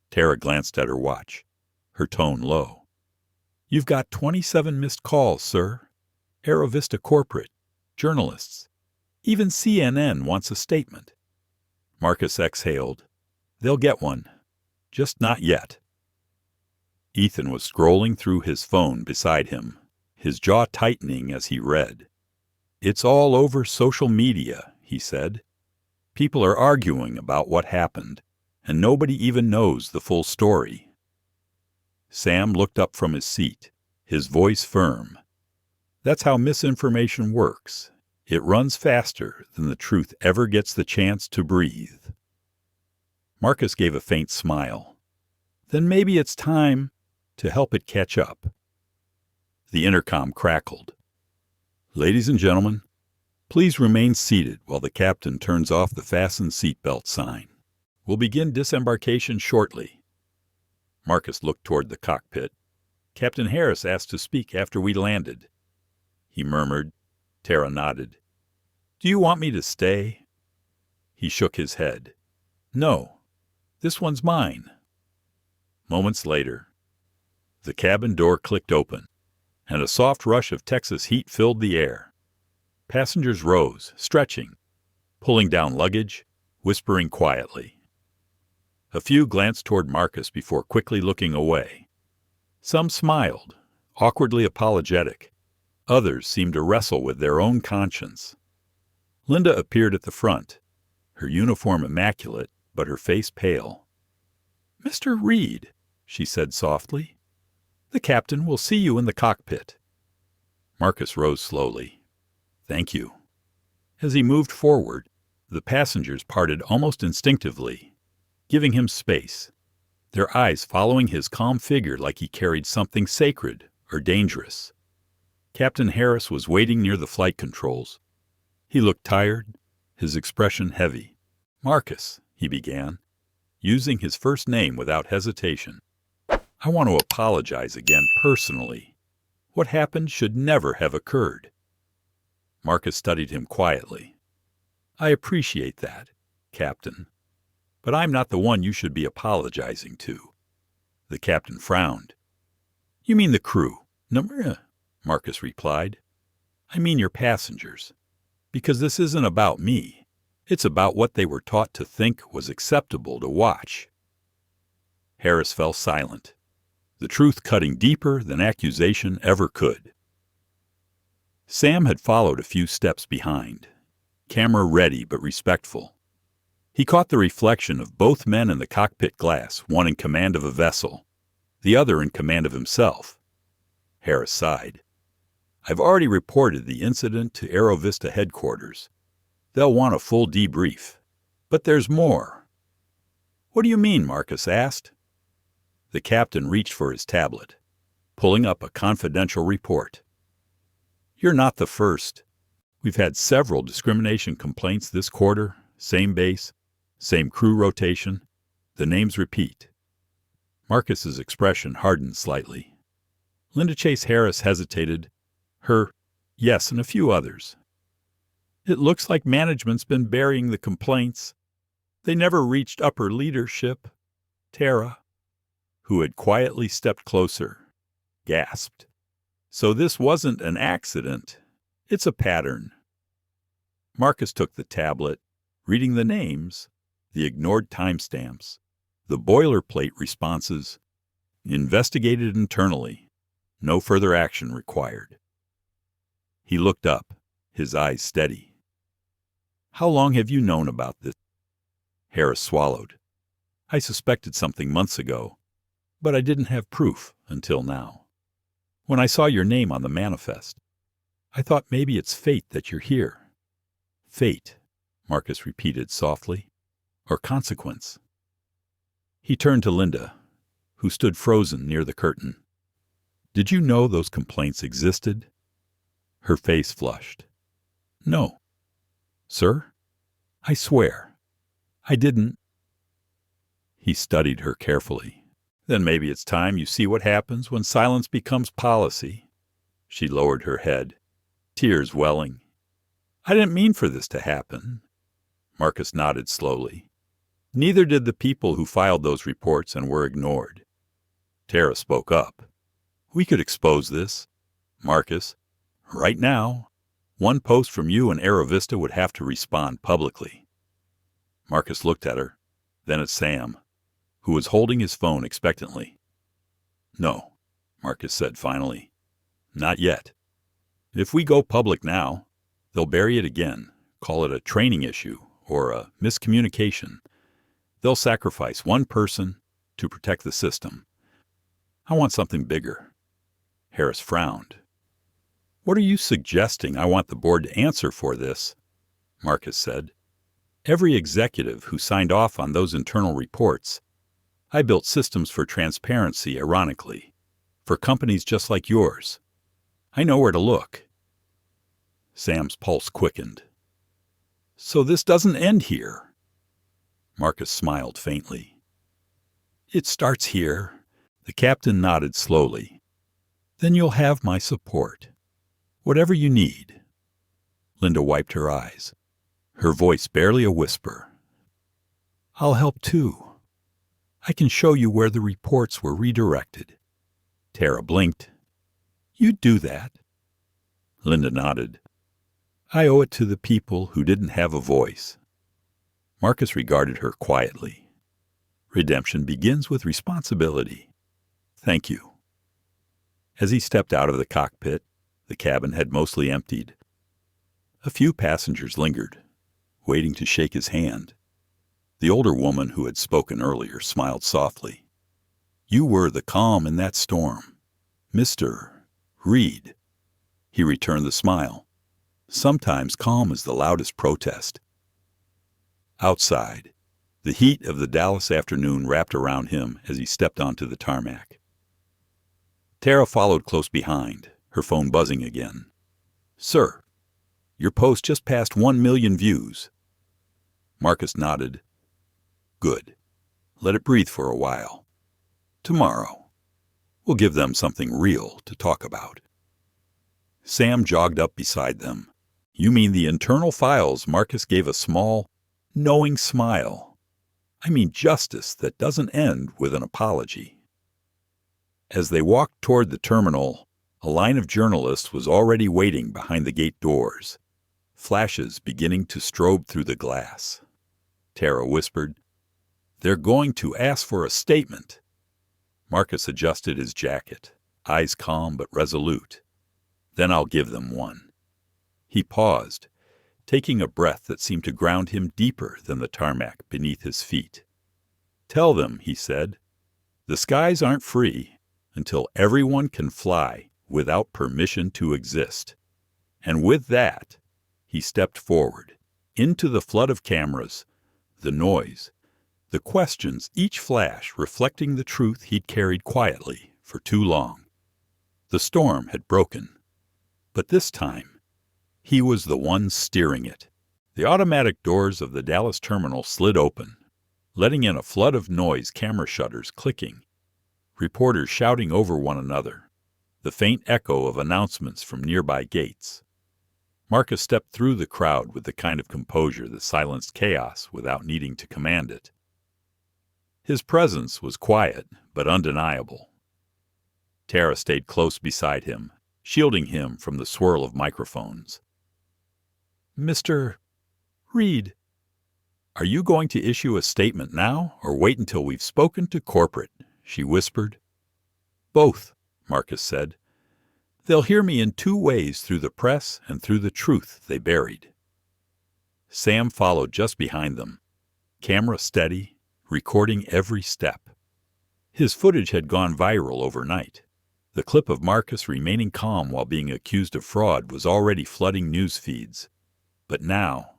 Tara glanced at her watch, her tone low. "You've got 27 missed calls, sir. AeroVista corporate, journalists. Even CNN wants a statement." Marcus exhaled. "They'll get one. Just not yet." Ethan was scrolling through his phone beside him, his jaw tightening as he read. "It's all over social media," he said. "People are arguing about what happened, and nobody even knows the full story." Sam looked up from his seat, his voice firm. "That's how misinformation works. It runs faster than the truth ever gets the chance to breathe." Marcus gave a faint smile. "Then maybe it's time to help it catch up." The intercom crackled. "Ladies and gentlemen, please remain seated while the captain turns off the fasten seatbelt sign. We'll begin disembarkation shortly." Marcus looked toward the cockpit. "Captain Harris asked to speak after we landed," he murmured. Tara nodded. "Do you want me to stay?" He shook his head. "No, this one's mine." Moments later, the cabin door clicked open, and a soft rush of Texas heat filled the air. Passengers rose, stretching, pulling down luggage, whispering quietly. A few glanced toward Marcus before quickly looking away. Some smiled, awkwardly apologetic. Others seemed to wrestle with their own conscience. Linda appeared at the front, her uniform immaculate, but her face pale. "Mr. Reed," she said softly, "the captain will see you in the cockpit." Marcus rose slowly. "Thank you." As he moved forward, the passengers parted almost instinctively, giving him space, their eyes following his calm figure like he carried something sacred or dangerous. Captain Harris was waiting near the flight controls. He looked tired, his expression heavy. "Marcus," he began, using his first name without hesitation, "I want to apologize again personally. What happened should never have occurred." Marcus studied him quietly. "I appreciate that, Captain. But I'm not the one you should be apologizing to." The captain frowned. "You mean the crew?" "No," Marcus replied. "I mean your passengers. Because this isn't about me. It's about what they were taught to think was acceptable to watch." Harris fell silent, the truth cutting deeper than accusation ever could. Sam had followed a few steps behind, camera ready but respectful. He caught the reflection of both men in the cockpit glass, one in command of a vessel, the other in command of himself. Harris sighed. "I've already reported the incident to AeroVista headquarters. They'll want a full debrief. But there's more." "What do you mean?" Marcus asked. The captain reached for his tablet, pulling up a confidential report. "You're not the first. We've had several discrimination complaints this quarter, same base, same crew rotation. The names repeat. Marcus's expression hardened slightly. Linda Chase Harris hesitated. Her, yes, and a few others. It looks like management's been burying the complaints. They never reached upper leadership. Tara, who had quietly stepped closer, gasped. So this wasn't an accident. It's a pattern. Marcus took the tablet, reading the names, the ignored timestamps, the boilerplate responses. Investigated internally. No further action required. He looked up, his eyes steady. How long have you known about this? Harris swallowed. I suspected something months ago, but I didn't have proof until now. When I saw your name on the manifest, I thought maybe it's fate that you're here. Fate, Marcus repeated softly, or consequence. He turned to Linda, who stood frozen near the curtain. Did you know those complaints existed? Her face flushed. No. Sir? I swear. I didn't. He studied her carefully. Then maybe it's time you see what happens when silence becomes policy. She lowered her head, tears welling. I didn't mean for this to happen. Marcus nodded slowly. Neither did the people who filed those reports and were ignored. Tara spoke up. We could expose this. Marcus, right now, one post from you and AeroVista would have to respond publicly. Marcus looked at her, then at Sam, who was holding his phone expectantly. No, Marcus said finally. Not yet. If we go public now, they'll bury it again, call it a training issue or a miscommunication. They'll sacrifice one person to protect the system. I want something bigger. Harris frowned. What are you suggesting I want the board to answer for this? Marcus said. Every executive who signed off on those internal reports. I built systems for transparency, ironically, for companies just like yours. I know where to look. Sam's pulse quickened. So this doesn't end here. Marcus smiled faintly. It starts here. The captain nodded slowly. Then you'll have my support. Whatever you need. Linda wiped her eyes, her voice barely a whisper. I'll help too. I can show you where the reports were redirected. Tara blinked. You'd do that. Linda nodded. I owe it to the people who didn't have a voice. Marcus regarded her quietly. Redemption begins with responsibility. Thank you. As he stepped out of the cockpit, the cabin had mostly emptied. A few passengers lingered, waiting to shake his hand. The older woman who had spoken earlier smiled softly. You were the calm in that storm. Mr. Reed. He returned the smile. Sometimes calm is the loudest protest. Outside, the heat of the Dallas afternoon wrapped around him as he stepped onto the tarmac. Tara followed close behind, her phone buzzing again. Sir, your post just passed 1 million views. Marcus nodded. Good. Let it breathe for a while. Tomorrow, we'll give them something real to talk about. Sam jogged up beside them. You mean the internal files? Marcus gave a small, knowing smile. I mean justice that doesn't end with an apology. As they walked toward the terminal, a line of journalists was already waiting behind the gate doors, flashes beginning to strobe through the glass. Tara whispered, They're going to ask for a statement. Marcus adjusted his jacket, eyes calm but resolute. Then I'll give them one. He paused, taking a breath that seemed to ground him deeper than the tarmac beneath his feet. Tell them, he said, the skies aren't free until everyone can fly without permission to exist. And with that, he stepped forward, into the flood of cameras, the noise, the questions, each flash reflecting the truth he'd carried quietly for too long. The storm had broken, but this time, he was the one steering it. The automatic doors of the Dallas terminal slid open, letting in a flood of noise, camera shutters clicking, reporters shouting over one another, the faint echo of announcements from nearby gates. Marcus stepped through the crowd with the kind of composure that silenced chaos without needing to command it. His presence was quiet but undeniable. Tara stayed close beside him, shielding him from the swirl of microphones. "Mr. Reed, are you going to issue a statement now or wait until we've spoken to corporate?" she whispered. "Both," Marcus said. "They'll hear me in two ways, through the press and through the truth they buried." Sam followed just behind them, camera steady, recording every step. His footage had gone viral overnight. The clip of Marcus remaining calm while being accused of fraud was already flooding news feeds. But now,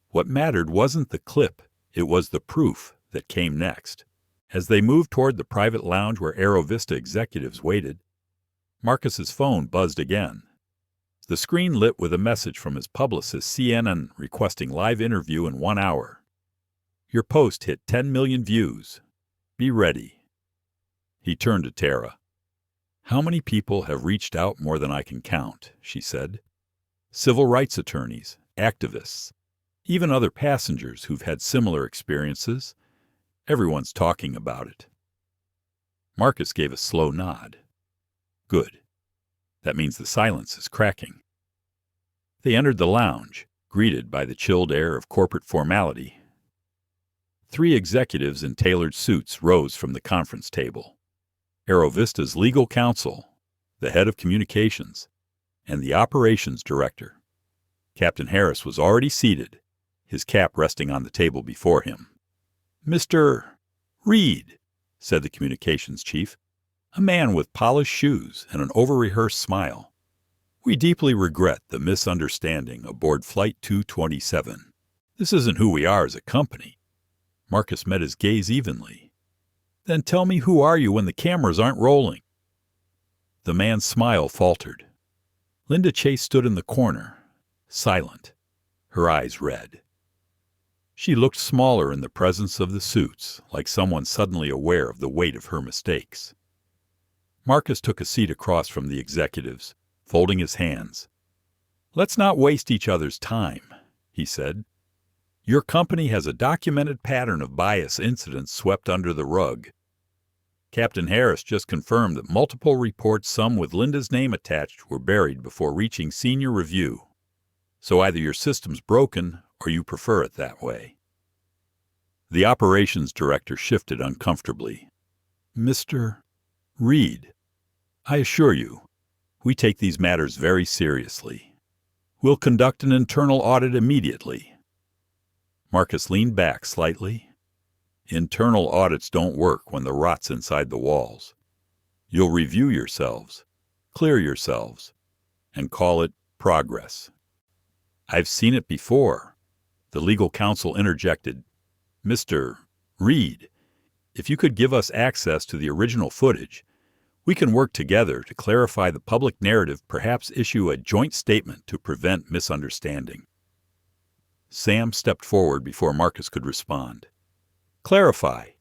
what mattered wasn't the clip, it was the proof that came next. As they moved toward the private lounge where AeroVista executives waited, Marcus's phone buzzed again. The screen lit with a message from his publicist CNN requesting live interview in 1 hour. "Your post hit 10 million views. Be ready." He turned to Tara. "How many people have reached out more than I can count?" she said. "Civil rights attorneys, activists, even other passengers who've had similar experiences. Everyone's talking about it." Marcus gave a slow nod. "Good. That means the silence is cracking." They entered the lounge, greeted by the chilled air of corporate formality. 3 executives in tailored suits rose from the conference table. AeroVista's legal counsel, the head of communications, and the operations director. Captain Harris was already seated, his cap resting on the table before him. "Mr. Reed," said the communications chief, a man with polished shoes and an over-rehearsed smile. "We deeply regret the misunderstanding aboard Flight 227. This isn't who we are as a company." Marcus met his gaze evenly. "Then tell me, who are you when the cameras aren't rolling?" The man's smile faltered. Linda Chase stood in the corner, silent, her eyes red. She looked smaller in the presence of the suits, like someone suddenly aware of the weight of her mistakes. Marcus took a seat across from the executives, folding his hands. "Let's not waste each other's time," he said. "Your company has a documented pattern of bias incidents swept under the rug. Captain Harris just confirmed that multiple reports, some with Linda's name attached, were buried before reaching senior review. So either your system's broken or you prefer it that way." The operations director shifted uncomfortably. "Mr. Reed, I assure you, we take these matters very seriously. We'll conduct an internal audit immediately." Marcus leaned back slightly. "Internal audits don't work when the rot's inside the walls. You'll review yourselves, clear yourselves, and call it progress." "I've seen it before," the legal counsel interjected. "Mr. Reed, if you could give us access to the original footage, we can work together to clarify the public narrative, perhaps issue a joint statement to prevent misunderstanding." Sam stepped forward before Marcus could respond. "Clarify?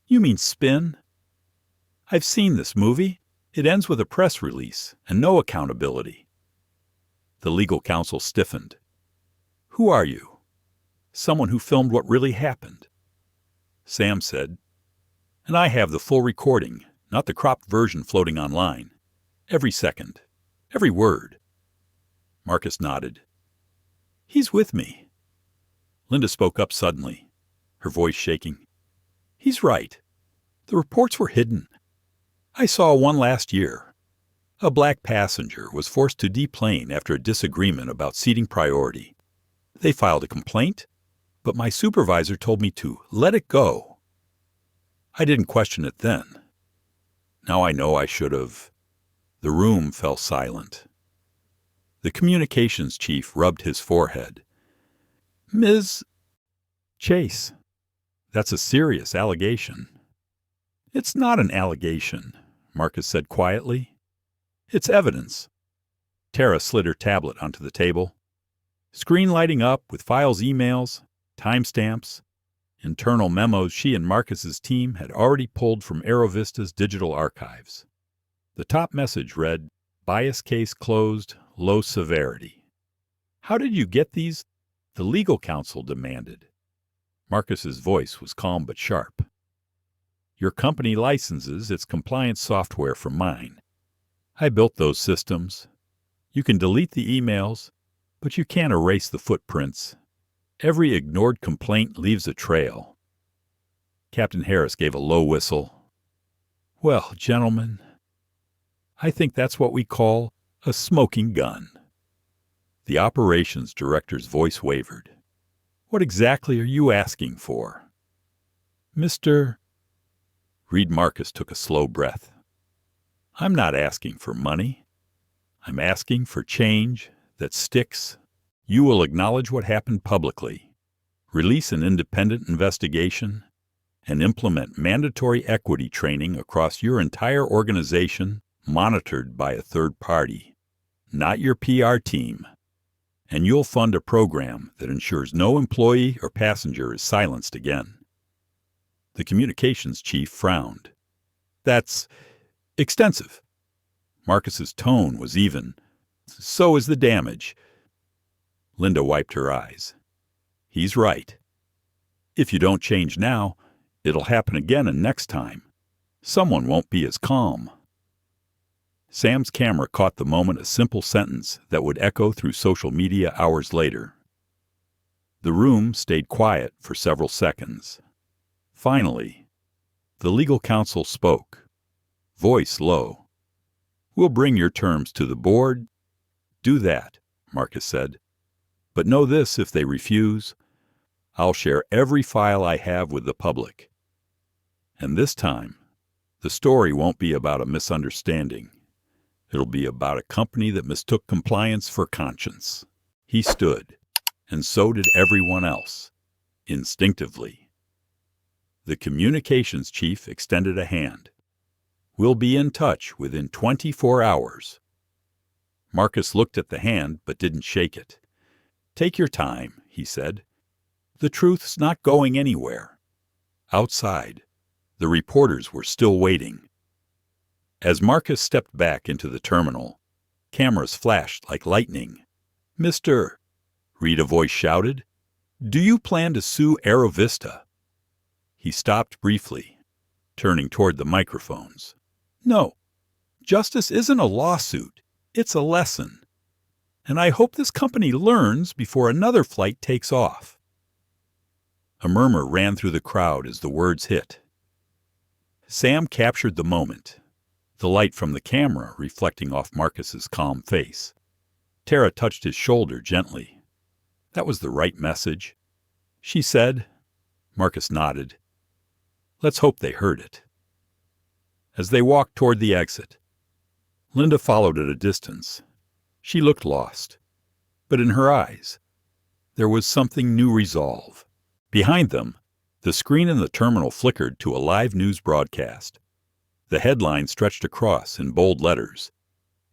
You mean spin? I've seen this movie. It ends with a press release and no accountability." The legal counsel stiffened. "Who are you?" "Someone who filmed what really happened." Sam said, "And I have the full recording, not the cropped version floating online. Every second, every word." Marcus nodded. "He's with me." Linda spoke up suddenly, her voice shaking. "He's right. The reports were hidden. I saw one last year. A black passenger was forced to deplane after a disagreement about seating priority. They filed a complaint, but my supervisor told me to let it go. I didn't question it then. Now I know I should have." The room fell silent. The communications chief rubbed his forehead. "Ms. Chase, that's a serious allegation." "It's not an allegation," Marcus said quietly. "It's evidence." Tara slid her tablet onto the table. Screen lighting up with files, emails, timestamps. internal memos she and Marcus's team had already pulled from AeroVista's digital archives. The top message read, "Bias case closed, low severity." "How did you get these?" the legal counsel demanded. Marcus's voice was calm but sharp. "Your company licenses its compliance software from mine. I built those systems. You can delete the emails, but you can't erase the footprints. Every ignored complaint leaves a trail." Captain Harris gave a low whistle. "Well, gentlemen, I think that's what we call a smoking gun." The operations director's voice wavered. "What exactly are you asking for?" "Mr. Reed Marcus took a slow breath. "I'm not asking for money. I'm asking for change that sticks. You will acknowledge what happened publicly, release an independent investigation, and implement mandatory equity training across your entire organization, monitored by a third party, not your PR team. And you'll fund a program that ensures no employee or passenger is silenced again." The communications chief frowned. "That's extensive." Marcus's tone was even. "So is the damage." Linda wiped her eyes. "He's right. If you don't change now, it'll happen again, and next time, someone won't be as calm." Sam's camera caught the moment a simple sentence that would echo through social media hours later. The room stayed quiet for several seconds. Finally, the legal counsel spoke, voice low. "We'll bring your terms to the board." "Do that," Marcus said. "But know this, if they refuse, I'll share every file I have with the public. And this time, the story won't be about a misunderstanding. It'll be about a company that mistook compliance for conscience." He stood, and so did everyone else, instinctively. The communications chief extended a hand. "We'll be in touch within 24 hours. Marcus looked at the hand but didn't shake it. "Take your time," he said. "The truth's not going anywhere." Outside, the reporters were still waiting. As Marcus stepped back into the terminal, cameras flashed like lightning. "Mr. Reed," a voice shouted, "do you plan to sue AeroVista?" He stopped briefly, turning toward the microphones. "No, justice isn't a lawsuit. It's a lesson. And I hope this company learns before another flight takes off." A murmur ran through the crowd as the words hit. Sam captured the moment, the light from the camera reflecting off Marcus's calm face. Tara touched his shoulder gently. "That was the right message," she said. Marcus nodded. "Let's hope they heard it." As they walked toward the exit, Linda followed at a distance. She looked lost, but in her eyes, there was something new resolve. Behind them, the screen in the terminal flickered to a live news broadcast. The headline stretched across in bold letters,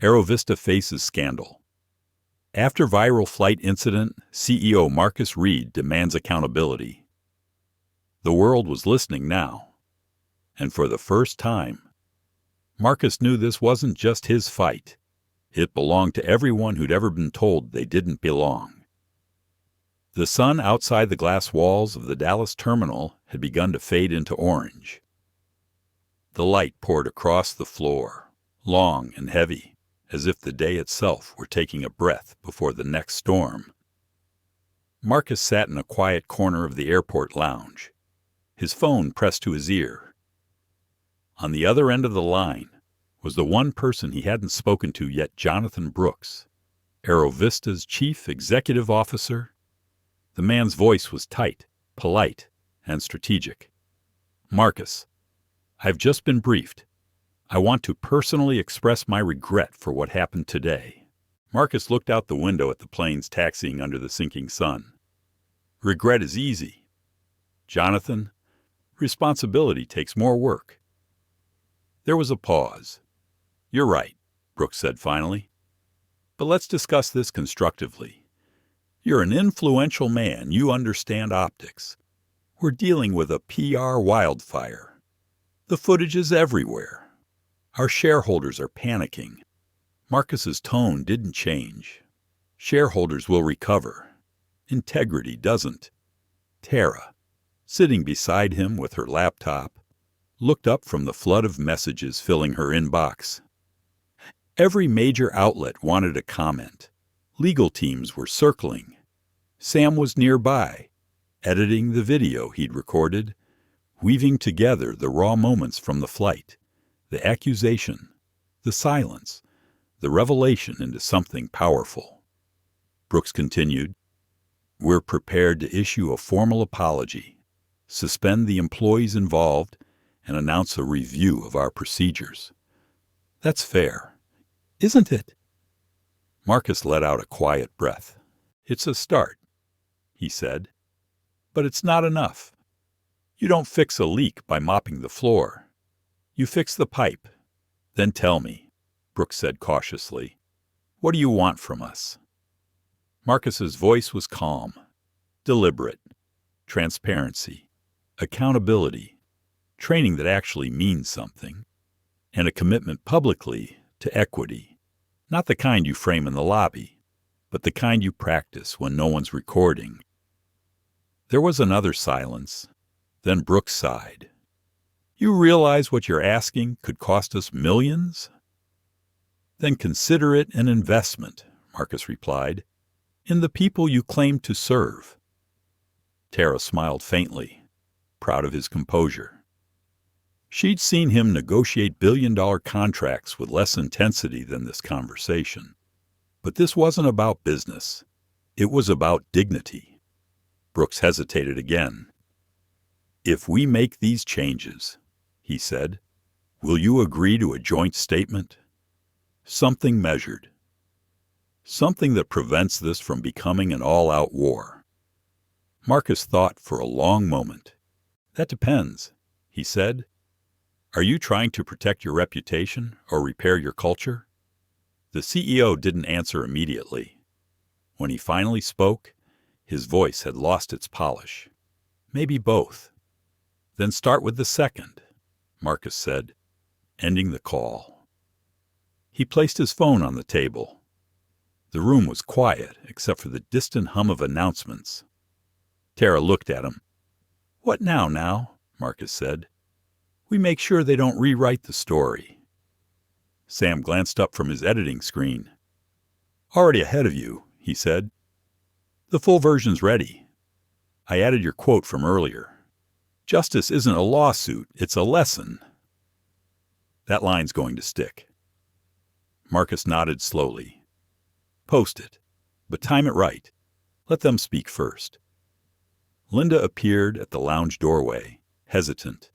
"AeroVista faces scandal. After viral flight incident, CEO Marcus Reed demands accountability." The world was listening now, and for the first time, Marcus knew this wasn't just his fight. It belonged to everyone who'd ever been told they didn't belong. The sun outside the glass walls of the Dallas terminal had begun to fade into orange. The light poured across the floor, long and heavy, as if the day itself were taking a breath before the next storm. Marcus sat in a quiet corner of the airport lounge, his phone pressed to his ear. On the other end of the line was the one person he hadn't spoken to yet, Jonathan Brooks, AeroVista's chief executive officer. The man's voice was tight, polite, and strategic. "Marcus, I've just been briefed. I want to personally express my regret for what happened today." Marcus looked out the window at the planes taxiing under the sinking sun. "Regret is easy. Jonathan, responsibility takes more work." There was a pause. "You're right," Brooks said finally. "But let's discuss this constructively. You're an influential man. You understand optics. We're dealing with a PR wildfire. The footage is everywhere. Our shareholders are panicking. Marcus's tone didn't change. Shareholders will recover. Integrity doesn't. Tara, sitting beside him with her laptop, looked up from the flood of messages filling her inbox. Every major outlet wanted a comment. Legal teams were circling. Sam was nearby, editing the video he'd recorded, weaving together the raw moments from the flight, the accusation, the silence, the revelation into something powerful. Brooks continued, "We're prepared to issue a formal apology, suspend the employees involved, and announce a review of our procedures." "That's fair, isn't it?" Marcus let out a quiet breath. "It's a start," he said, "but it's not enough. You don't fix a leak by mopping the floor. You fix the pipe. Then tell me," Brooks said cautiously, "what do you want from us?" Marcus's voice was calm, deliberate. Transparency, accountability, training that actually means something, and a commitment publicly to equity. Not the kind you frame in the lobby, but the kind you practice when no one's recording. There was another silence. Then Brooks sighed. "You realize what you're asking could cost us millions?" "Then consider it an investment," Marcus replied, "in the people you claim to serve." Tara smiled faintly, proud of his composure. She'd seen him negotiate billion-dollar contracts with less intensity than this conversation. But this wasn't about business. It was about dignity. Brooks hesitated again. "If we make these changes," he said, "will you agree to a joint statement? Something measured. Something that prevents this from becoming an all-out war." Marcus thought for a long moment. "That depends," he said. "Are you trying to protect your reputation or repair your culture?" The CEO didn't answer immediately. When he finally spoke, his voice had lost its polish. "Maybe both." "Then start with the second," Marcus said, ending the call. He placed his phone on the table. The room was quiet except for the distant hum of announcements. Tara looked at him. "What now?" Marcus said. "We make sure they don't rewrite the story." Sam glanced up from his editing screen. "Already ahead of you," he said. "The full version's ready. I added your quote from earlier. Justice isn't a lawsuit, it's a lesson." "That line's going to stick." Marcus nodded slowly. "Post it, but time it right. Let them speak first." Linda appeared at the lounge doorway, hesitant.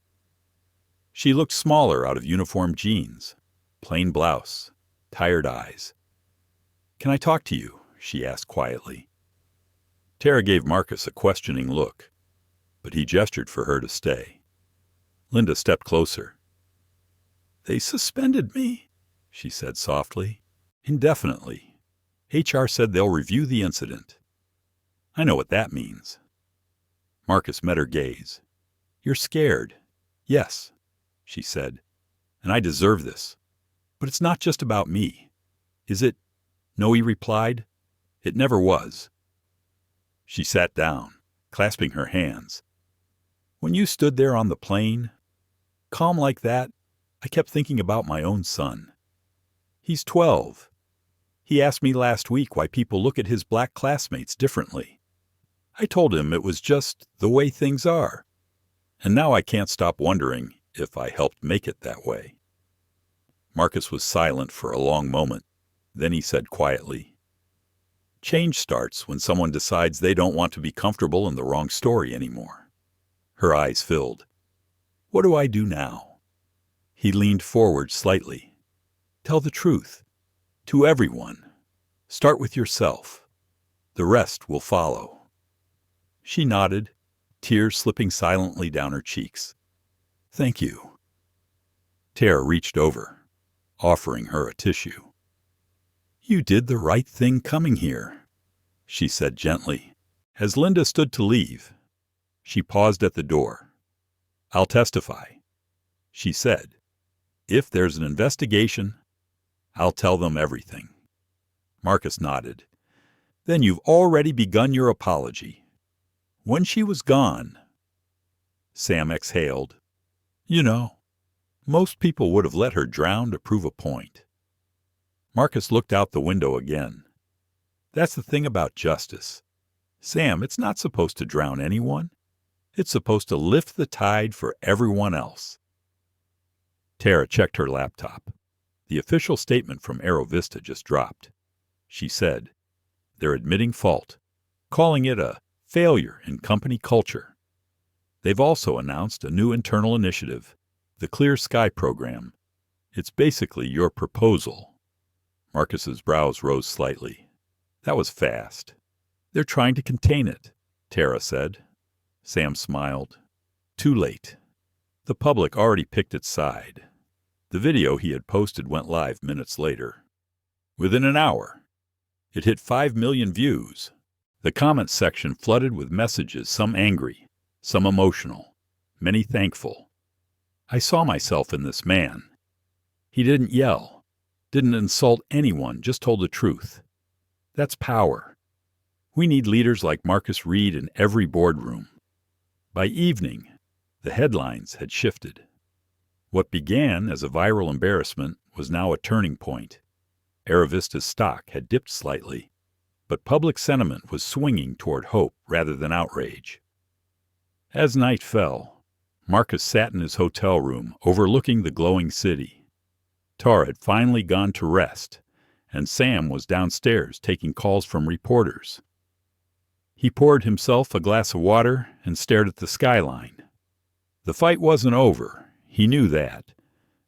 She looked smaller out of uniform jeans, plain blouse, tired eyes. "Can I talk to you?" she asked quietly. Tara gave Marcus a questioning look, but he gestured for her to stay. Linda stepped closer. "They suspended me," she said softly, "indefinitely. HR said they'll review the incident." "I know what that means." Marcus met her gaze. "You're scared." "Yes," she said, "and I deserve this. But it's not just about me." "Is it?" "No," he replied. "It never was." She sat down, clasping her hands. "When you stood there on the plane, calm like that, I kept thinking about my own son. He's 12. He asked me last week why people look at his black classmates differently. I told him it was just the way things are. And now I can't stop wondering if I helped make it that way." Marcus was silent for a long moment. Then he said quietly, "Change starts when someone decides they don't want to be comfortable in the wrong story anymore." Her eyes filled. "What do I do now?" He leaned forward slightly. "Tell the truth. To everyone. Start with yourself. The rest will follow." She nodded, tears slipping silently down her cheeks. "Thank you." Tara reached over, offering her a tissue. "You did the right thing coming here," she said gently. As Linda stood to leave, She paused at the door. "I'll testify," she said. "If there's an investigation, I'll tell them everything." Marcus nodded. "Then you've already begun your apology." When she was gone, Sam exhaled. "You know, most people would have let her drown to prove a point." Marcus looked out the window again. "That's the thing about justice. Sam, it's not supposed to drown anyone. It's supposed to lift the tide for everyone else." Tara checked her laptop. The official statement from AeroVista just dropped. She said, "They're admitting fault, calling it a failure in company culture." They've also announced a new internal initiative, the Clear Sky program. It's basically your proposal. Marcus's brows rose slightly. That was fast. "They're trying to contain it," Tara said. Sam smiled. Too late. The public already picked its side. The video he had posted went live minutes later. Within an hour, it hit 5 million views. The comments section flooded with messages, some angry, some emotional, many thankful. "I saw myself in this man. He didn't yell, didn't insult anyone, just told the truth. That's power. We need leaders like Marcus Reed in every boardroom." By evening, the headlines had shifted. What began as a viral embarrassment was now a turning point. AeroVista's stock had dipped slightly, but public sentiment was swinging toward hope rather than outrage. As night fell, Marcus sat in his hotel room overlooking the glowing city. Tara had finally gone to rest, and Sam was downstairs taking calls from reporters. He poured himself a glass of water and stared at the skyline. The fight wasn't over. He knew that.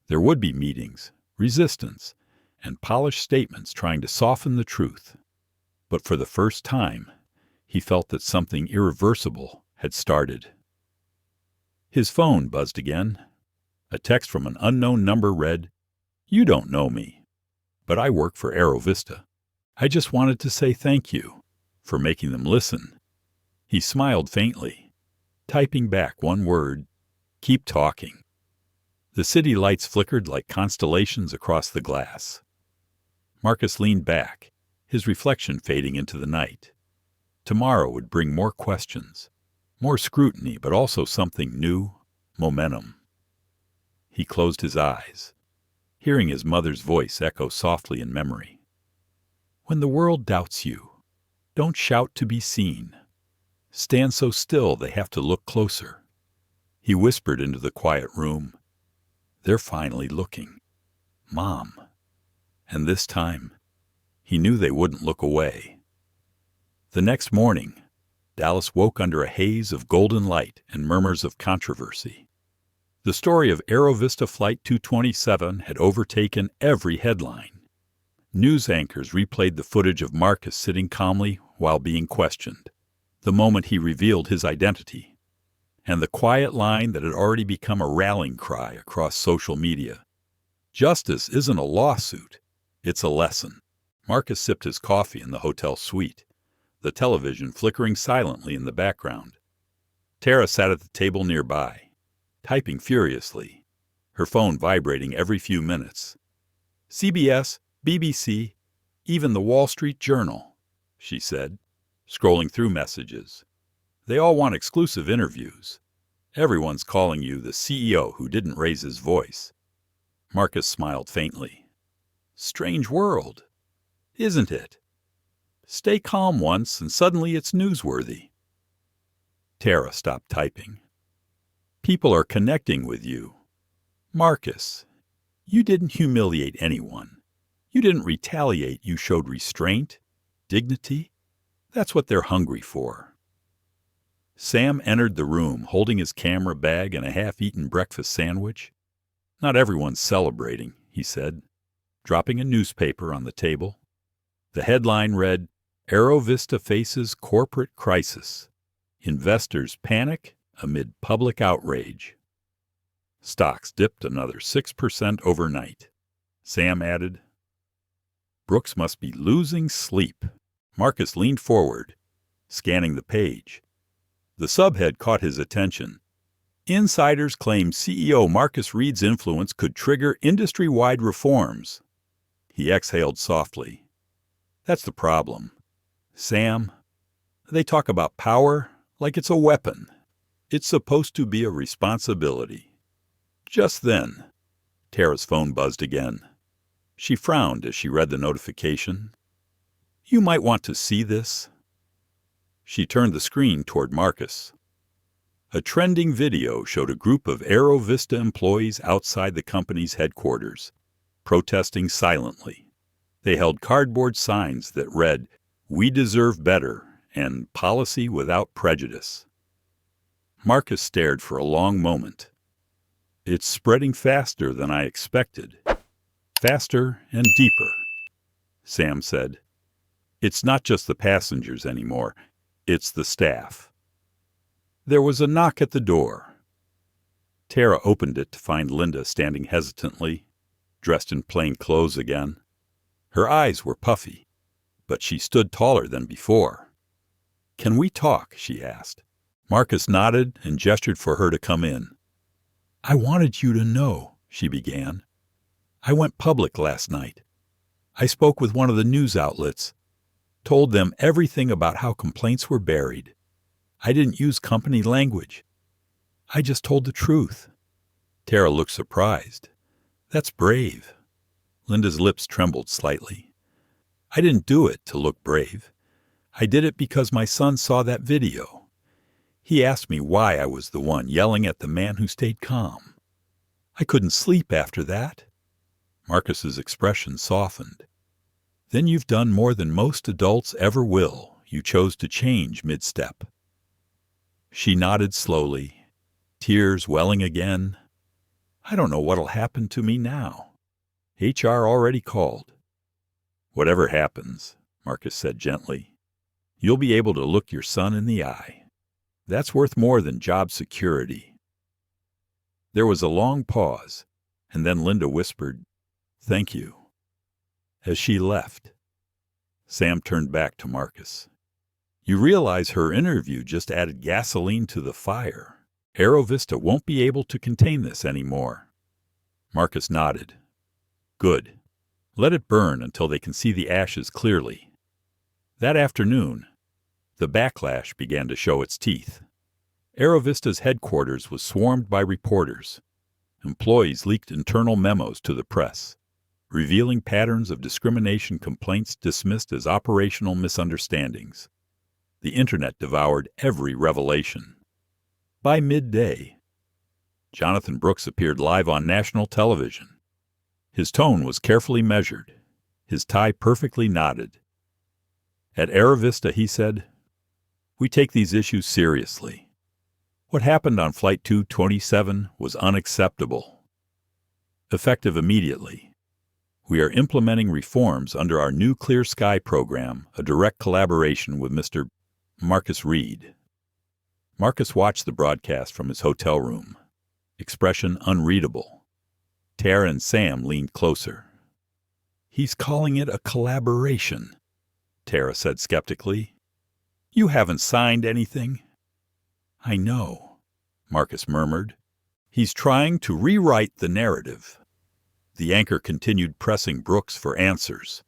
There would be meetings, resistance, and polished statements trying to soften the truth. But for the first time, he felt that something irreversible had started. His phone buzzed again. A text from an unknown number read, "You don't know me, but I work for AeroVista. I just wanted to say thank you for making them listen." He smiled faintly, typing back one word, "Keep talking." The city lights flickered like constellations across the glass. Marcus leaned back, his reflection fading into the night. Tomorrow would bring more questions, more scrutiny, but also something new, momentum. He closed his eyes, hearing his mother's voice echo softly in memory. "When the world doubts you, don't shout to be seen. Stand so still they have to look closer." He whispered into the quiet room, "They're finally looking. Mom." And this time, he knew they wouldn't look away. The next morning, Dallas woke under a haze of golden light and murmurs of controversy. The story of AeroVista Flight 227 had overtaken every headline. News anchors replayed the footage of Marcus sitting calmly while being questioned, the moment he revealed his identity, and the quiet line that had already become a rallying cry across social media. Justice isn't a lawsuit, it's a lesson. Marcus sipped his coffee in the hotel suite, the television flickering silently in the background. Tara sat at the table nearby, typing furiously, her phone vibrating every few minutes. "CBS, BBC, even the Wall Street Journal," she said, scrolling through messages. "They all want exclusive interviews. Everyone's calling you the CEO who didn't raise his voice." Marcus smiled faintly. "Strange world, isn't it? Stay calm once and suddenly it's newsworthy." Tara stopped typing. "People are connecting with you. Marcus, you didn't humiliate anyone. You didn't retaliate, you showed restraint, dignity. That's what they're hungry for." Sam entered the room holding his camera bag and a half-eaten breakfast sandwich. "Not everyone's celebrating," he said, dropping a newspaper on the table. The headline read, "AeroVista faces corporate crisis. Investors panic amid public outrage." Stocks dipped another 6% overnight. Sam added, "Brooks must be losing sleep." Marcus leaned forward, scanning the page. The subhead caught his attention. Insiders claim CEO Marcus Reed's influence could trigger industry-wide reforms. He exhaled softly. That's the problem. Sam, they talk about power like it's a weapon. It's supposed to be a responsibility. Just then, Tara's phone buzzed again. She frowned as she read the notification. You might want to see this. She turned the screen toward Marcus. A trending video showed a group of AeroVista employees outside the company's headquarters, protesting silently. They held cardboard signs that read, "We deserve better," and "Policy without prejudice." Marcus stared for a long moment. It's spreading faster than I expected. Faster and deeper, Sam said. It's not just the passengers anymore. It's the staff. There was a knock at the door. Tara opened it to find Linda standing hesitantly, dressed in plain clothes again. Her eyes were puffy, but she stood taller than before. Can we talk? She asked. Marcus nodded and gestured for her to come in. I wanted you to know, she began. I went public last night. I spoke with one of the news outlets, told them everything about how complaints were buried. I didn't use company language. I just told the truth. Tara looked surprised. That's brave. Linda's lips trembled slightly. I didn't do it to look brave. I did it because my son saw that video. He asked me why I was the one yelling at the man who stayed calm. I couldn't sleep after that. Marcus's expression softened. Then you've done more than most adults ever will. You chose to change mid-step. She nodded slowly, tears welling again. I don't know what'll happen to me now. HR already called. Whatever happens, Marcus said gently, you'll be able to look your son in the eye. That's worth more than job security. There was a long pause, and then Linda whispered, Thank you. As she left, Sam turned back to Marcus. You realize her interview just added gasoline to the fire. AeroVista won't be able to contain this anymore. Marcus nodded. Good. Let it burn until they can see the ashes clearly. That afternoon, the backlash began to show its teeth. AeroVista's headquarters was swarmed by reporters. Employees leaked internal memos to the press, revealing patterns of discrimination complaints dismissed as operational misunderstandings. The internet devoured every revelation. By midday, Jonathan Brooks appeared live on national television. His tone was carefully measured, his tie perfectly knotted. At AeroVista, he said, we take these issues seriously. What happened on Flight 227 was unacceptable. Effective immediately, we are implementing reforms under our new Clear Sky program, a direct collaboration with Mr. Marcus Reed. Marcus watched the broadcast from his hotel room, expression unreadable. Tara and Sam leaned closer. He's calling it a collaboration, Tara said skeptically. You haven't signed anything. I know, Marcus murmured. He's trying to rewrite the narrative. The anchor continued pressing Brooks for answers.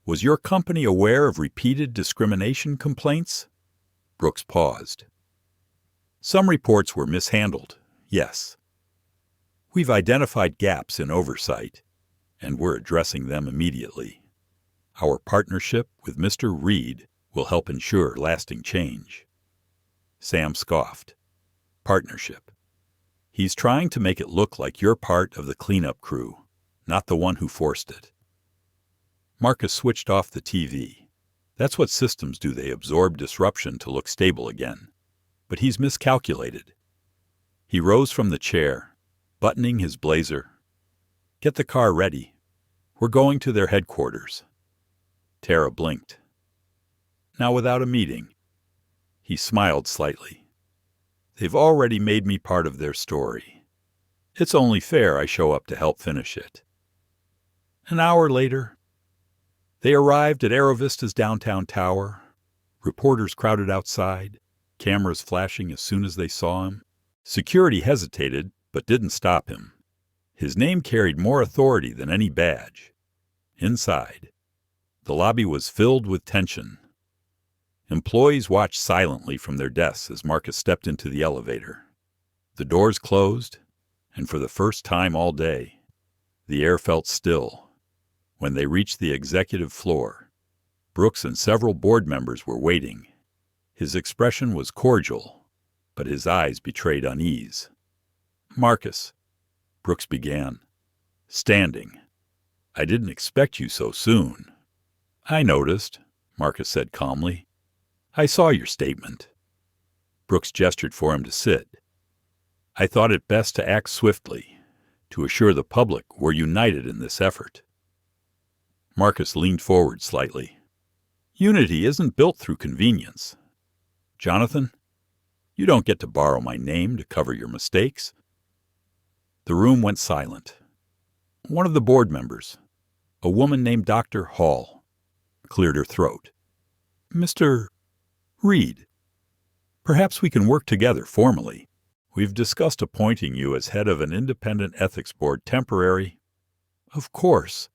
Was your company aware of repeated discrimination complaints? Brooks paused. Some reports were mishandled, yes. We've identified gaps in oversight, and we're addressing them immediately. Our partnership with Mr. Reed will help ensure lasting change. Sam scoffed. Partnership. He's trying to make it look like you're part of the cleanup crew, not the one who forced it. Marcus switched off the TV. That's what systems do. They absorb disruption to look stable again. But he's miscalculated. He rose from the chair, buttoning his blazer. Get the car ready. We're going to their headquarters. Tara blinked. Now without a meeting. He smiled slightly. They've already made me part of their story. It's only fair I show up to help finish it. An hour later, they arrived at AeroVista's downtown tower. Reporters crowded outside. cameras flashing as soon as they saw him. Security hesitated, but didn't stop him. His name carried more authority than any badge. Inside, the lobby was filled with tension. Employees watched silently from their desks as Marcus stepped into the elevator. The doors closed, and for the first time all day, the air felt still. When they reached the executive floor, Brooks and several board members were waiting. His expression was cordial, but his eyes betrayed unease. "Marcus," Brooks began, standing. "I didn't expect you so soon." "I noticed," Marcus said calmly. "I saw your statement." Brooks gestured for him to sit. "I thought it best to act swiftly, to assure the public we're united in this effort." Marcus leaned forward slightly. "Unity isn't built through convenience. Jonathan, you don't get to borrow my name to cover your mistakes." The room went silent. One of the board members, a woman named Dr. Hall, cleared her throat. "Mr. Reed, perhaps we can work together formally. We've discussed appointing you as head of an independent ethics board temporary." "Of course."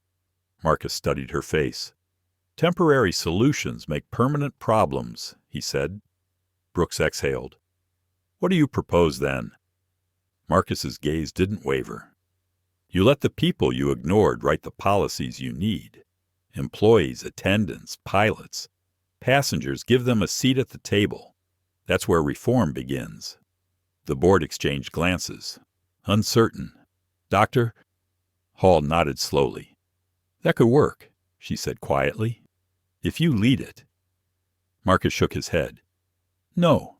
Marcus studied her face. "Temporary solutions make permanent problems," he said. Brooks exhaled. "What do you propose then?" Marcus's gaze didn't waver. "You let the people you ignored write the policies you need. Employees, attendants, pilots, passengers, give them a seat at the table. That's where reform begins." The board exchanged glances, uncertain. "Doctor?" Hall nodded slowly. "That could work," she said quietly. "If you lead it." Marcus shook his head. "No,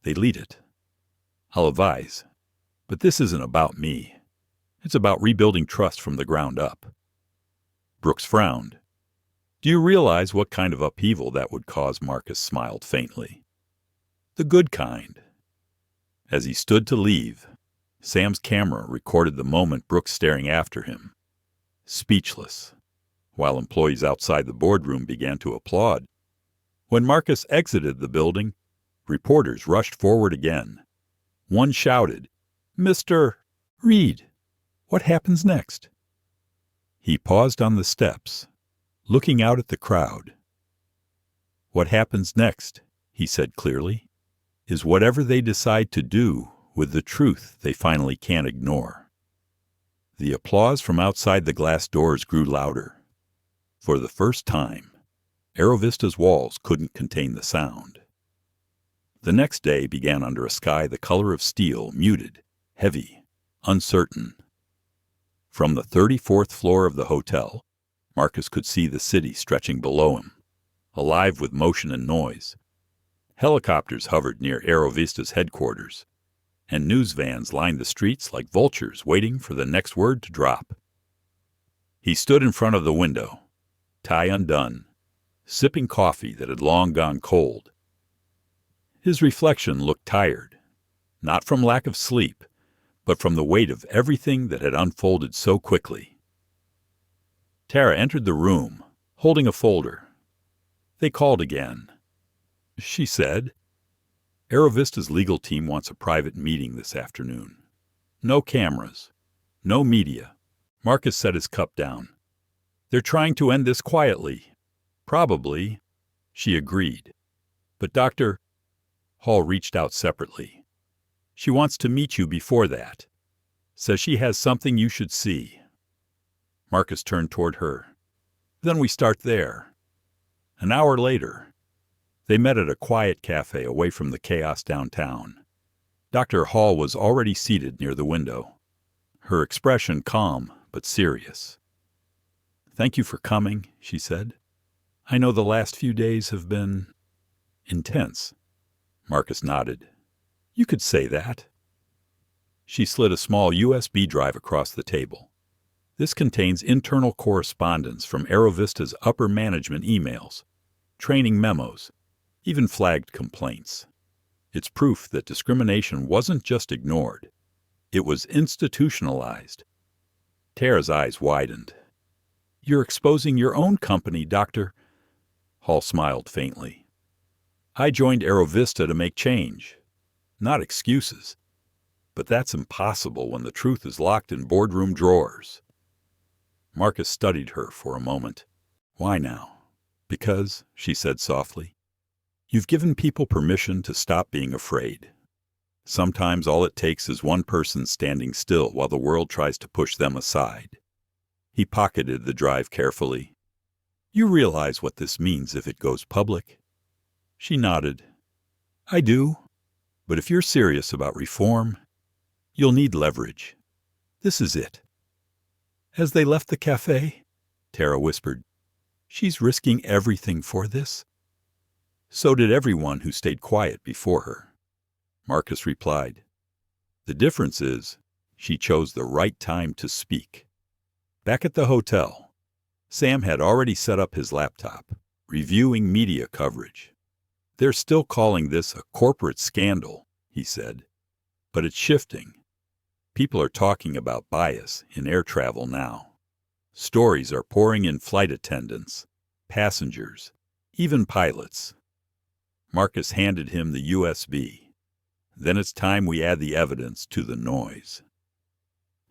they lead it. I'll advise. But this isn't about me. It's about rebuilding trust from the ground up." Brooks frowned. "Do you realize what kind of upheaval that would cause?" Marcus smiled faintly. "The good kind." As he stood to leave, Sam's camera recorded the moment Brooks staring after him, speechless, while employees outside the boardroom began to applaud. When Marcus exited the building, reporters rushed forward again. One shouted, "Mr. Reed, what happens next?" He paused on the steps, looking out at the crowd. "What happens next," he said clearly, "is whatever they decide to do with the truth they finally can't ignore." The applause from outside the glass doors grew louder. For the first time, AeroVista's walls couldn't contain the sound. The next day began under a sky the color of steel, muted, heavy, uncertain. From the 34th floor of the hotel, Marcus could see the city stretching below him, alive with motion and noise. Helicopters hovered near AeroVista's headquarters, and news vans lined the streets like vultures waiting for the next word to drop. He stood in front of the window, tie undone, sipping coffee that had long gone cold. His reflection looked tired, not from lack of sleep, but from the weight of everything that had unfolded so quickly. Tara entered the room, holding a folder. "They called again," she said. "AeroVista's legal team wants a private meeting this afternoon. No cameras, no media." Marcus set his cup down. "They're trying to end this quietly." "Probably," she agreed. "But Dr. Hall reached out separately. She wants to meet you before that. Says she has something you should see." Marcus turned toward her. "Then we start there." An hour later, they met at a quiet cafe away from the chaos downtown. Dr. Hall was already seated near the window, her expression calm but serious. "Thank you for coming," she said. "I know the last few days have been intense." Marcus nodded. "You could say that." She slid a small USB drive across the table. "This contains internal correspondence from AeroVista's upper management emails, training memos, even flagged complaints. It's proof that discrimination wasn't just ignored. It was institutionalized." Tara's eyes widened. "You're exposing your own company, Doctor." Hall smiled faintly. I joined AeroVista to make change, not excuses. But that's impossible when the truth is locked in boardroom drawers. Marcus studied her for a moment. Why now? Because, she said softly, you've given people permission to stop being afraid. Sometimes all it takes is one person standing still while the world tries to push them aside. He pocketed the drive carefully. You realize what this means if it goes public? She nodded. I do. But if you're serious about reform, you'll need leverage. This is it. As they left the cafe, Tara whispered, she's risking everything for this. So did everyone who stayed quiet before her. Marcus replied, the difference is she chose the right time to speak. Back at the hotel, Sam had already set up his laptop, reviewing media coverage. They're still calling this a corporate scandal, he said, but it's shifting. People are talking about bias in air travel now. Stories are pouring in flight attendants, passengers, even pilots. Marcus handed him the USB. Then it's time we add the evidence to the noise.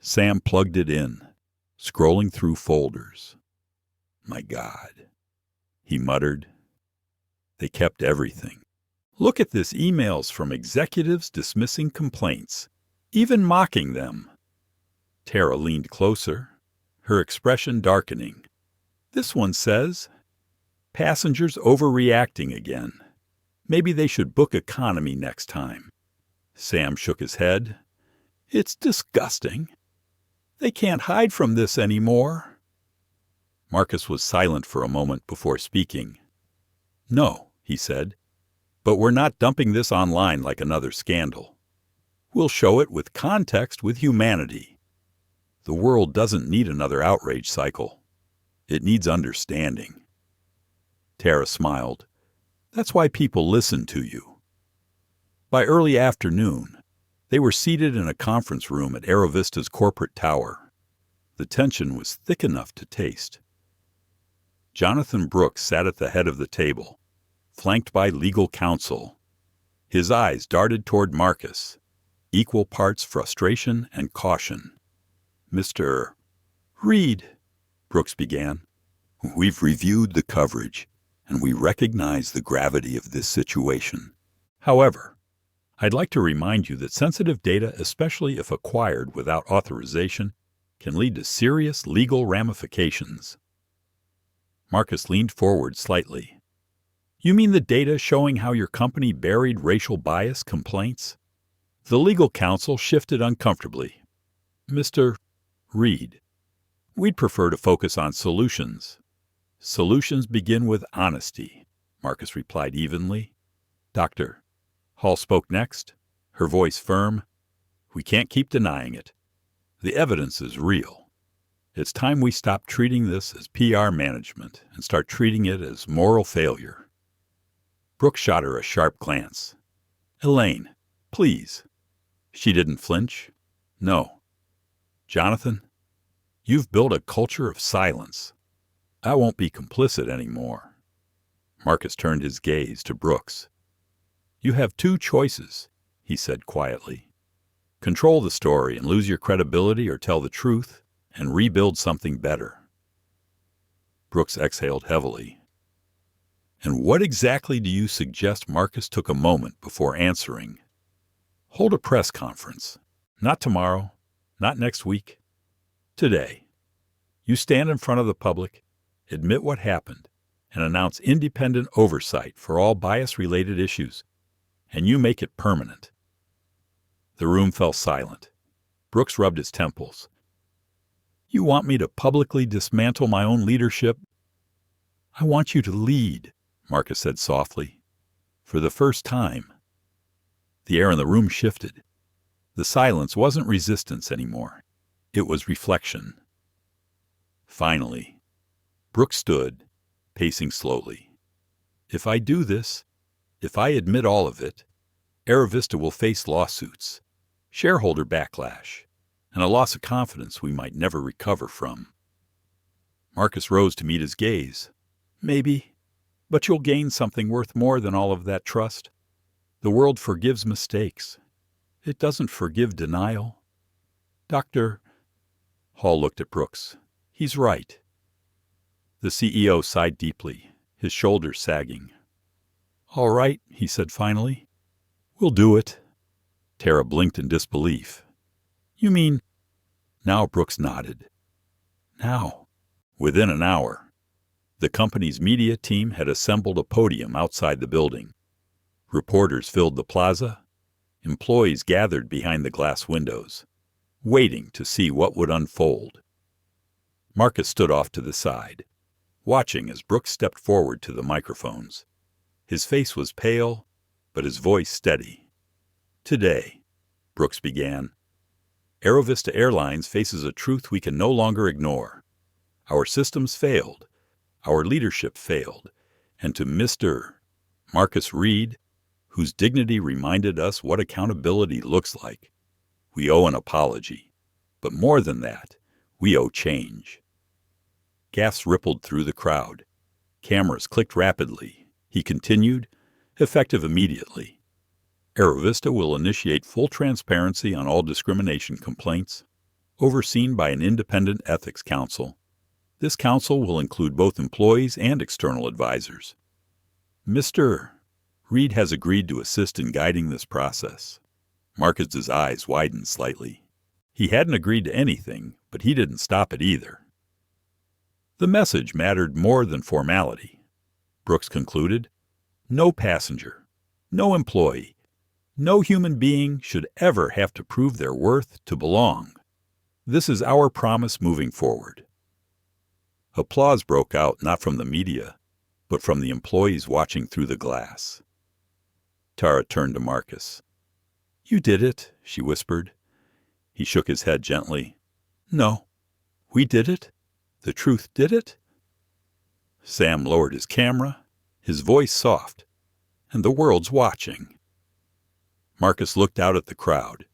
Sam plugged it in, scrolling through folders. My God, he muttered. They kept everything. Look at this, emails from executives dismissing complaints, even mocking them. Tara leaned closer, her expression darkening. This one says, passengers overreacting again. Maybe they should book economy next time. Sam shook his head. It's disgusting. They can't hide from this anymore. Marcus was silent for a moment before speaking. No, he said, but we're not dumping this online like another scandal. We'll show it with context, with humanity. The world doesn't need another outrage cycle. It needs understanding. Tara smiled. That's why people listen to you. By early afternoon, they were seated in a conference room at AeroVista's corporate tower. The tension was thick enough to taste. Jonathan Brooks sat at the head of the table, flanked by legal counsel. His eyes darted toward Marcus, equal parts frustration and caution. Mr. Reed, Brooks began, we've reviewed the coverage, and we recognize the gravity of this situation. However, I'd like to remind you that sensitive data, especially if acquired without authorization, can lead to serious legal ramifications. Marcus leaned forward slightly. You mean the data showing how your company buried racial bias complaints? The legal counsel shifted uncomfortably. Mr. Reed, we'd prefer to focus on solutions. Solutions begin with honesty, Marcus replied evenly. Dr. Hall spoke next, her voice firm. We can't keep denying it. The evidence is real. It's time we stop treating this as PR management and start treating it as moral failure. Brooks shot her a sharp glance. Elaine, please. She didn't flinch. No. Jonathan, you've built a culture of silence. I won't be complicit anymore. Marcus turned his gaze to Brooks. You have two choices, he said quietly. Control the story and lose your credibility, or tell the truth and rebuild something better. Brooks exhaled heavily. And what exactly do you suggest? Marcus took a moment before answering. Hold a press conference. Not tomorrow, not next week. Today. You stand in front of the public, admit what happened, and announce independent oversight for all bias-related issues. And you make it permanent. The room fell silent. Brooks rubbed his temples. You want me to publicly dismantle my own leadership? I want you to lead, Marcus said softly. For the first time. The air in the room shifted. The silence wasn't resistance anymore. It was reflection. Finally, Brooks stood, pacing slowly. If I do this, if I admit all of it, AeroVista will face lawsuits, shareholder backlash, and a loss of confidence we might never recover from. Marcus rose to meet his gaze. Maybe. But you'll gain something worth more than all of that trust. The world forgives mistakes. It doesn't forgive denial. Dr. Hall looked at Brooks. He's right. The CEO sighed deeply, his shoulders sagging. All right, he said finally. We'll do it. Tara blinked in disbelief. You mean? Now Brooks nodded. Now. Within an hour, the company's media team had assembled a podium outside the building. Reporters filled the plaza. Employees gathered behind the glass windows, waiting to see what would unfold. Marcus stood off to the side, watching as Brooks stepped forward to the microphones. His face was pale, but his voice steady. Today, Brooks began, AeroVista Airlines faces a truth we can no longer ignore. Our systems failed, our leadership failed, and to Mr. Marcus Reed, whose dignity reminded us what accountability looks like, we owe an apology. But more than that, we owe change. Gasps rippled through the crowd. Cameras clicked rapidly. He continued, effective immediately. AeroVista will initiate full transparency on all discrimination complaints, overseen by an independent ethics council. This council will include both employees and external advisors. Mr. Reed has agreed to assist in guiding this process. Marcus's eyes widened slightly. He hadn't agreed to anything, but he didn't stop it either. The message mattered more than formality. Brooks concluded, no passenger, no employee, no human being should ever have to prove their worth to belong. This is our promise moving forward. Applause broke out not from the media, but from the employees watching through the glass. Tara turned to Marcus. You did it, she whispered. He shook his head gently. No, we did it. The truth did it. Sam lowered his camera, his voice soft, and the world's watching. Marcus looked out at the crowd,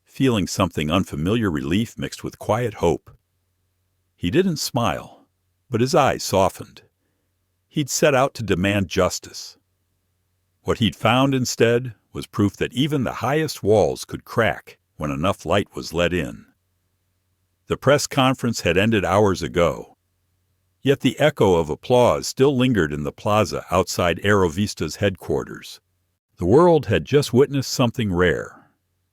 feeling something unfamiliar relief mixed with quiet hope. He didn't smile, but his eyes softened. He'd set out to demand justice. What he'd found instead was proof that even the highest walls could crack when enough light was let in. The press conference had ended hours ago, yet the echo of applause still lingered in the plaza outside AeroVista's headquarters. The world had just witnessed something rare,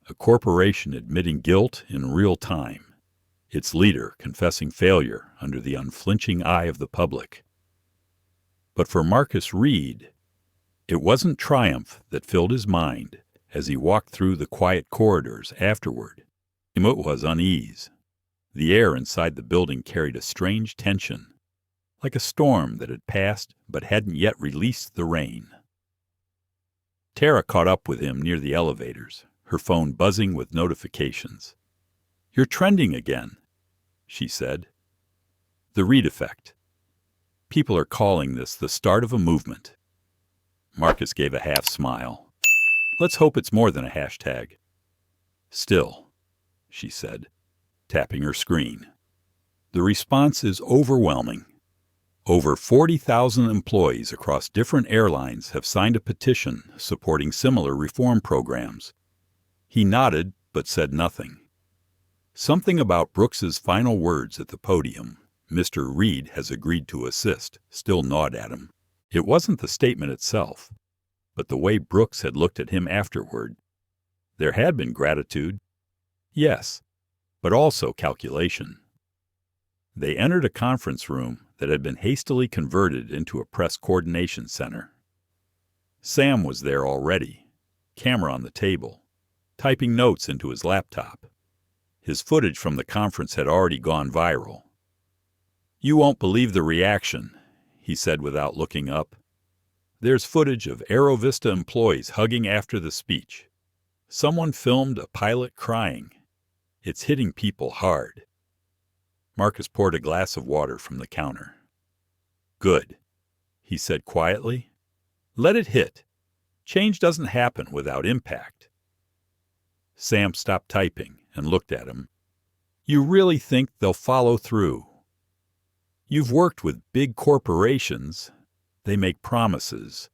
a corporation admitting guilt in real time, its leader confessing failure under the unflinching eye of the public. But for Marcus Reed, it wasn't triumph that filled his mind as he walked through the quiet corridors afterward. It was unease. The air inside the building carried a strange tension, like a storm that had passed but hadn't yet released the rain. Tara caught up with him near the elevators, her phone buzzing with notifications. You're trending again, she said. The Reed effect. People are calling this the start of a movement. Marcus gave a half smile. Let's hope it's more than a hashtag. Still, she said, tapping her screen. The response is overwhelming. Over 40,000 employees across different airlines have signed a petition supporting similar reform programs. He nodded but said nothing. Something about Brooks's final words at the podium, Mr. Reed has agreed to assist, still gnawed at him. It wasn't the statement itself, but the way Brooks had looked at him afterward. There had been gratitude, yes, but also calculation. They entered a conference room that had been hastily converted into a press coordination center. Sam was there already, camera on the table, typing notes into his laptop. His footage from the conference had already gone viral. You won't believe the reaction, he said without looking up. There's footage of AeroVista employees hugging after the speech. Someone filmed a pilot crying. It's hitting people hard. Marcus poured a glass of water from the counter. Good, he said quietly. Let it hit. Change doesn't happen without impact. Sam stopped typing and looked at him. You really think they'll follow through? You've worked with big corporations. They make promises,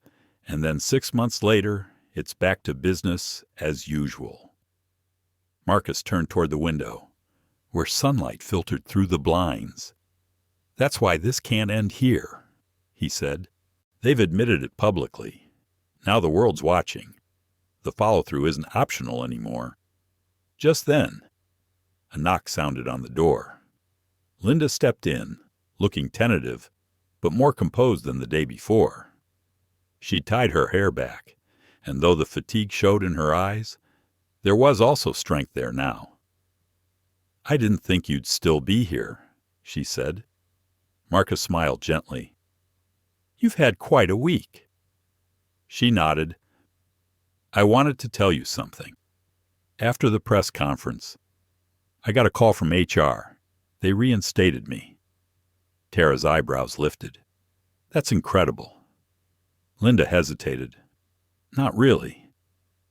and then 6 months later, it's back to business as usual. Marcus turned toward the window, where sunlight filtered through the blinds. "That's why this can't end here," he said. "They've admitted it publicly. Now the world's watching. The follow-through isn't optional anymore." Just then, a knock sounded on the door. Linda stepped in, looking tentative, but more composed than the day before. She'd tied her hair back, and though the fatigue showed in her eyes, there was also strength there now. "I didn't think you'd still be here," she said. Marcus smiled gently. "You've had quite a week." She nodded. "I wanted to tell you something. After the press conference, I got a call from HR. They reinstated me." Tara's eyebrows lifted. "That's incredible." Linda hesitated. "Not really.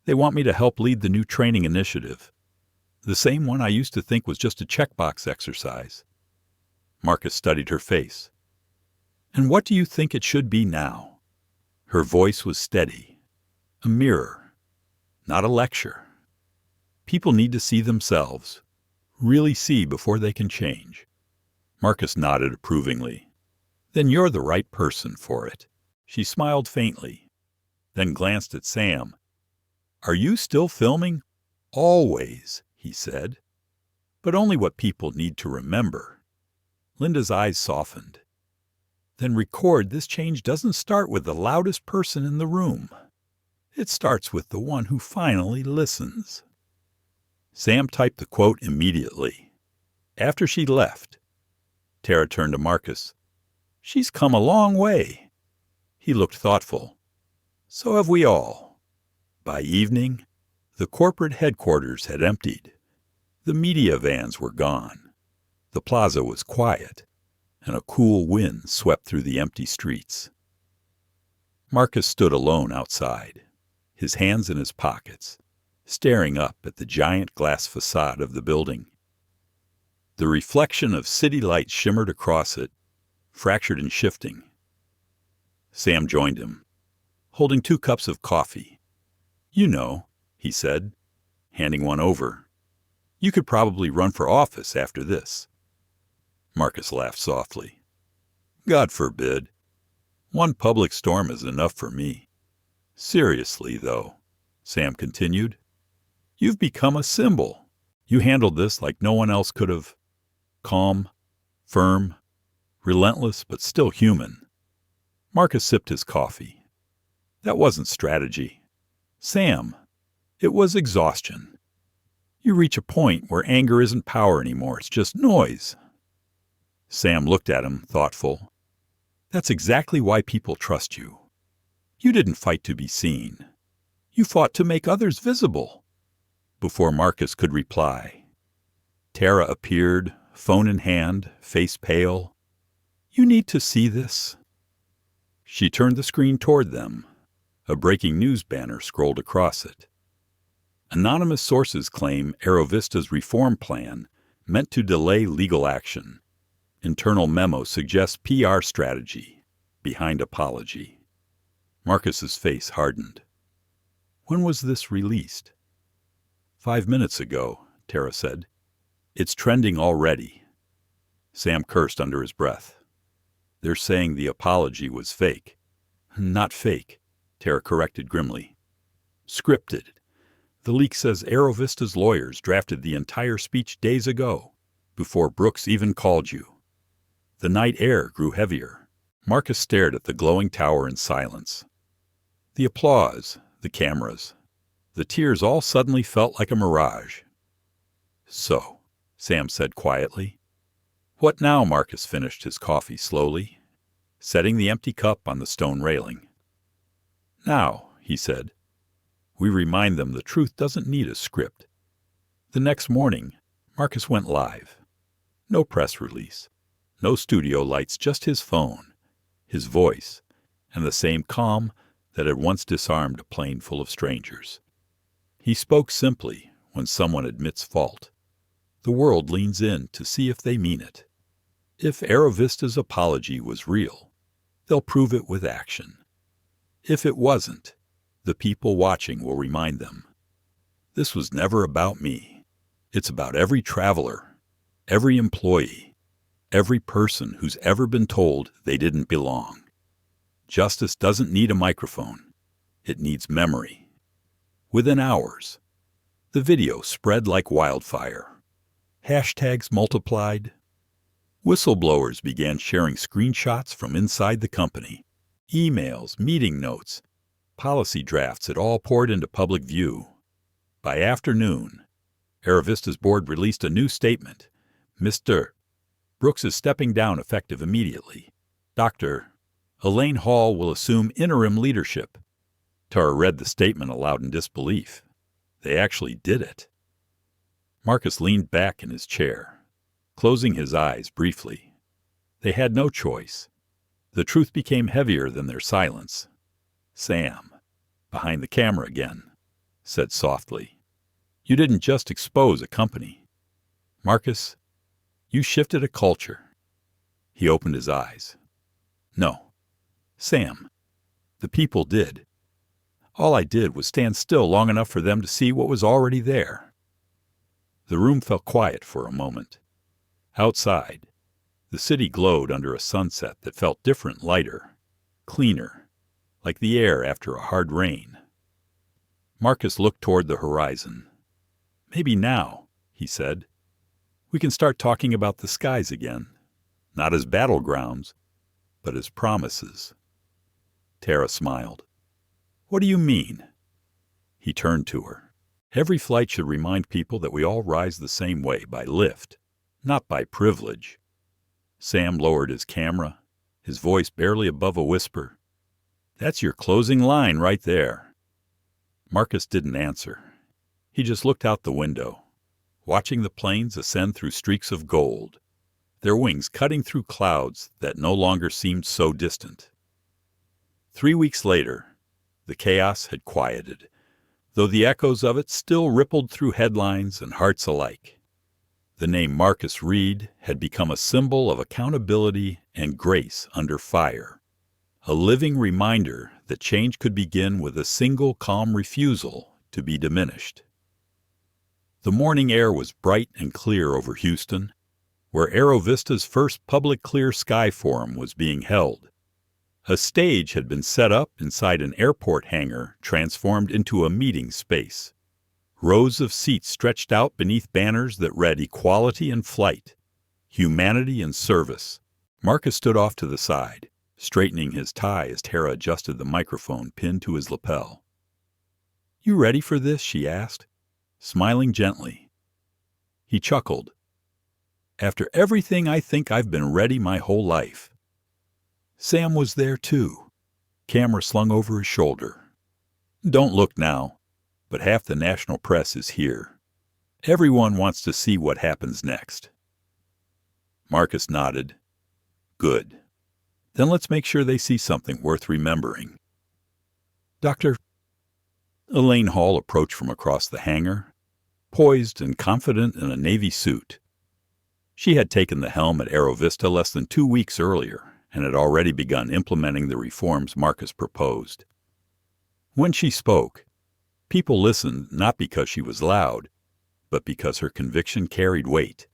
They want me to help lead the new training initiative. The same one I used to think was just a checkbox exercise." Marcus studied her face. "And what do you think it should be now?" Her voice was steady. "A mirror, not a lecture. People need to see themselves, really see before they can change." Marcus nodded approvingly. "Then you're the right person for it." She smiled faintly, then glanced at Sam. "Are you still filming?" "Always," he said. "But only what people need to remember." Linda's eyes softened. "Then record this change doesn't start with the loudest person in the room. It starts with the one who finally listens." Sam typed the quote immediately. After she left, Tara turned to Marcus. "She's come a long way." He looked thoughtful. "So have we all." By evening, the corporate headquarters had emptied. The media vans were gone. The plaza was quiet, and a cool wind swept through the empty streets. Marcus stood alone outside, his hands in his pockets, staring up at the giant glass facade of the building. The reflection of city lights shimmered across it, fractured and shifting. Sam joined him, holding 2 cups of coffee. "You know," he said, handing one over, "you could probably run for office after this." Marcus laughed softly. "God forbid. One public storm is enough for me." "Seriously, though," Sam continued, "you've become a symbol. You handled this like no one else could have. Calm, firm, relentless, but still human." Marcus sipped his coffee. "That wasn't strategy, Sam. It was exhaustion. You reach a point where anger isn't power anymore. It's just noise." Sam looked at him, thoughtful. "That's exactly why people trust you. You didn't fight to be seen. You fought to make others visible." Before Marcus could reply, Tara appeared, phone in hand, face pale. "You need to see this." She turned the screen toward them. A breaking news banner scrolled across it. Anonymous sources claim AeroVista's reform plan meant to delay legal action. Internal memo suggests PR strategy behind apology. Marcus's face hardened. "When was this released?" 5 minutes ago, Tara said. "It's trending already." Sam cursed under his breath. "They're saying the apology was fake." "Not fake," Tara corrected grimly. "Scripted. The leak says AeroVista's lawyers drafted the entire speech days ago, before Brooks even called you." The night air grew heavier. Marcus stared at the glowing tower in silence. The applause, the cameras, the tears all suddenly felt like a mirage. "So," Sam said quietly. "What now?" Marcus finished his coffee slowly, setting the empty cup on the stone railing. "Now," he said, "we remind them the truth doesn't need a script." The next morning, Marcus went live. No press release, no studio lights, just his phone, his voice, and the same calm that had once disarmed a plane full of strangers. He spoke simply when someone admits fault. The world leans in to see if they mean it. If AeroVista's apology was real, they'll prove it with action. If it wasn't, the people watching will remind them. This was never about me. It's about every traveler, every employee, every person who's ever been told they didn't belong. Justice doesn't need a microphone. It needs memory. Within hours, the video spread like wildfire. Hashtags multiplied. Whistleblowers began sharing screenshots from inside the company. Emails, meeting notes, policy drafts had all poured into public view. By afternoon, AeroVista's board released a new statement. Mr. Brooks is stepping down effective immediately. Dr. Elaine Hall will assume interim leadership. Tara read the statement aloud in disbelief. They actually did it. Marcus leaned back in his chair, closing his eyes briefly. They had no choice. The truth became heavier than their silence. Sam, behind the camera again, said softly, "You didn't just expose a company. Marcus, you shifted a culture." He opened his eyes. "No, Sam, the people did. All I did was stand still long enough for them to see what was already there." The room fell quiet for a moment. Outside, the city glowed under a sunset that felt different, lighter, cleaner, like the air after a hard rain. Marcus looked toward the horizon. "Maybe now," he said, "we can start talking about the skies again, not as battlegrounds, but as promises." Tara smiled. "What do you mean?" He turned to her. "Every flight should remind people that we all rise the same way, by lift, not by privilege." Sam lowered his camera, his voice barely above a whisper. "That's your closing line right there." Marcus didn't answer. He just looked out the window, watching the planes ascend through streaks of gold, their wings cutting through clouds that no longer seemed so distant. 3 weeks later, the chaos had quieted, though the echoes of it still rippled through headlines and hearts alike. The name Marcus Reed had become a symbol of accountability and grace under fire, a living reminder that change could begin with a single calm refusal to be diminished. The morning air was bright and clear over Houston, where AeroVista's first public Clear Sky Forum was being held. A stage had been set up inside an airport hangar transformed into a meeting space. Rows of seats stretched out beneath banners that read Equality in Flight, Humanity in Service. Marcus stood off to the side, straightening his tie as Tara adjusted the microphone pinned to his lapel. "You ready for this?" she asked, smiling gently. He chuckled. "After everything, I think I've been ready my whole life." Sam was there too, camera slung over his shoulder. "Don't look now, but half the national press is here. Everyone wants to see what happens next." Marcus nodded. "Good. Then let's make sure they see something worth remembering." Dr. Elaine Hall approached from across the hangar, poised and confident in a Navy suit. She had taken the helm at AeroVista less than 2 weeks earlier and had already begun implementing the reforms Marcus proposed. When she spoke, people listened not because she was loud, but because her conviction carried weight.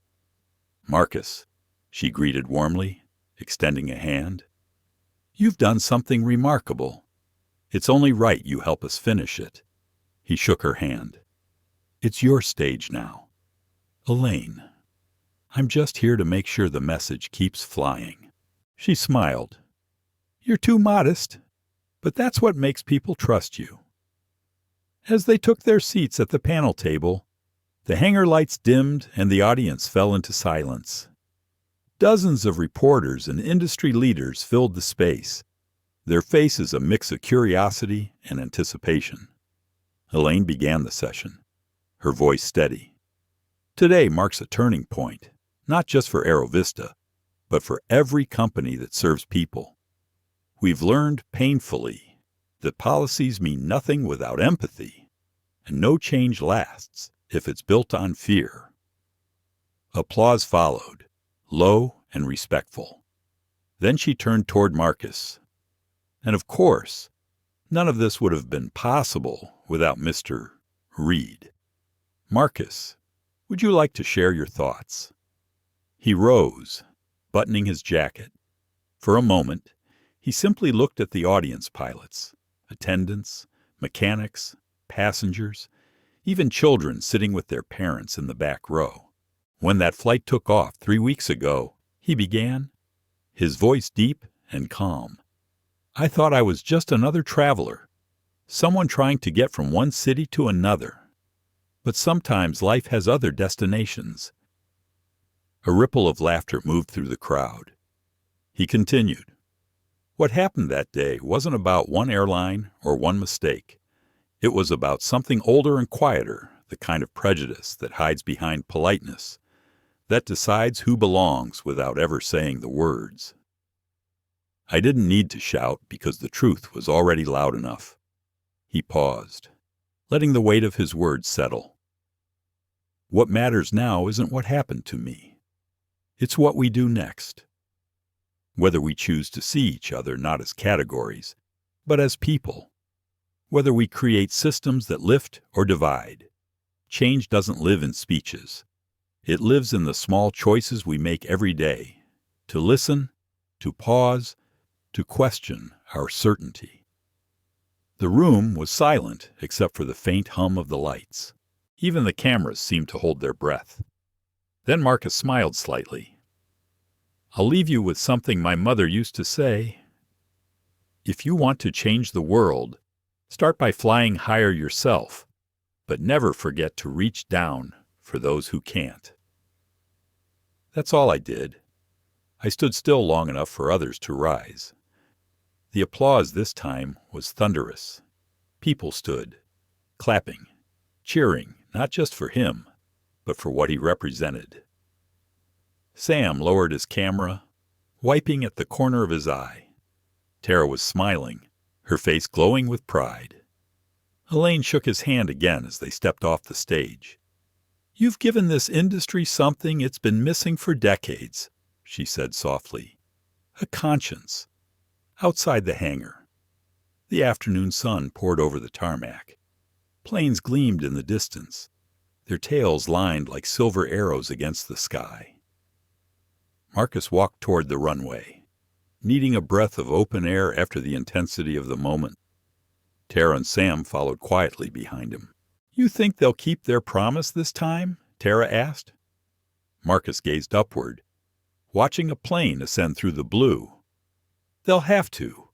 "Marcus," she greeted warmly, extending a hand, "you've done something remarkable. It's only right you help us finish it." He shook her hand. "It's your stage now. Elaine, I'm just here to make sure the message keeps flying." She smiled. "You're too modest, but that's what makes people trust you." As they took their seats at the panel table, the hangar lights dimmed and the audience fell into silence. Dozens of reporters and industry leaders filled the space, their faces a mix of curiosity and anticipation. Elaine began the session, her voice steady. "Today marks a turning point, not just for AeroVista, but for every company that serves people. We've learned painfully that policies mean nothing without empathy, and no change lasts if it's built on fear." Applause followed, low and respectful. Then she turned toward Marcus, And of course, none of this would have been possible without Mr. Reed. Marcus, would you like to share your thoughts? He rose, buttoning his jacket. For a moment, he simply looked at the audience pilots, attendants, mechanics, passengers, even children sitting with their parents in the back row. When that flight took off 3 weeks ago, he began, his voice deep and calm. I thought I was just another traveler, someone trying to get from one city to another. But sometimes life has other destinations. A ripple of laughter moved through the crowd. He continued. What happened that day wasn't about one airline or one mistake. It was about something older and quieter, the kind of prejudice that hides behind politeness, that decides who belongs without ever saying the words. I didn't need to shout because the truth was already loud enough. He paused, letting the weight of his words settle. What matters now isn't what happened to me. It's what we do next. Whether we choose to see each other not as categories, but as people. Whether we create systems that lift or divide. Change doesn't live in speeches. It lives in the small choices we make every day, to listen, to pause, to question our certainty. The room was silent except for the faint hum of the lights. Even the cameras seemed to hold their breath. Then Marcus smiled slightly. I'll leave you with something my mother used to say. If you want to change the world, start by flying higher yourself, but never forget to reach down for those who can't. That's all I did. I stood still long enough for others to rise. The applause this time was thunderous. People stood, clapping, cheering, not just for him, but for what he represented. Sam lowered his camera, wiping at the corner of his eye. Tara was smiling, her face glowing with pride. Elaine shook his hand again as they stepped off the stage. You've given this industry something it's been missing for decades, she said softly. A conscience. Outside the hangar. The afternoon sun poured over the tarmac. Planes gleamed in the distance, their tails lined like silver arrows against the sky. Marcus walked toward the runway, needing a breath of open air after the intensity of the moment. Tara and Sam followed quietly behind him. You think they'll keep their promise this time? Tara asked. Marcus gazed upward, watching a plane ascend through the blue. They'll have to.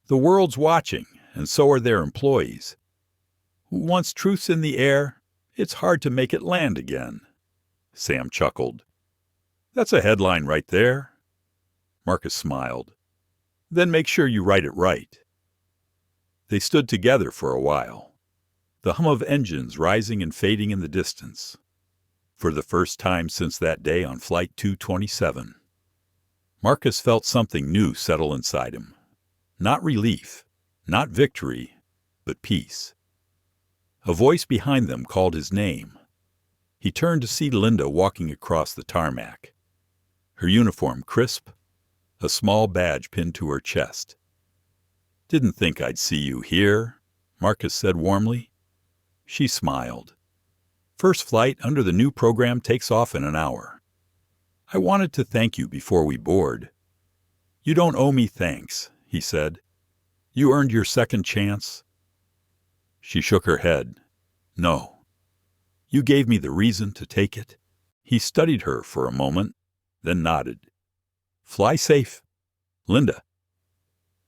The world's watching, and so are their employees. Once truth's in the air, it's hard to make it land again. Sam chuckled. That's a headline right there. Marcus smiled. Then make sure you write it right. They stood together for a while, the hum of engines rising and fading in the distance. For the first time since that day on Flight 227. Marcus felt something new settle inside him. Not relief, not victory, but peace. A voice behind them called his name. He turned to see Linda walking across the tarmac. Her uniform crisp, a small badge pinned to her chest. Didn't think I'd see you here, Marcus said warmly. She smiled. First flight under the new program takes off in an hour. I wanted to thank you before we board. You don't owe me thanks, he said. You earned your second chance. She shook her head. No. You gave me the reason to take it. He studied her for a moment, then nodded. Fly safe, Linda.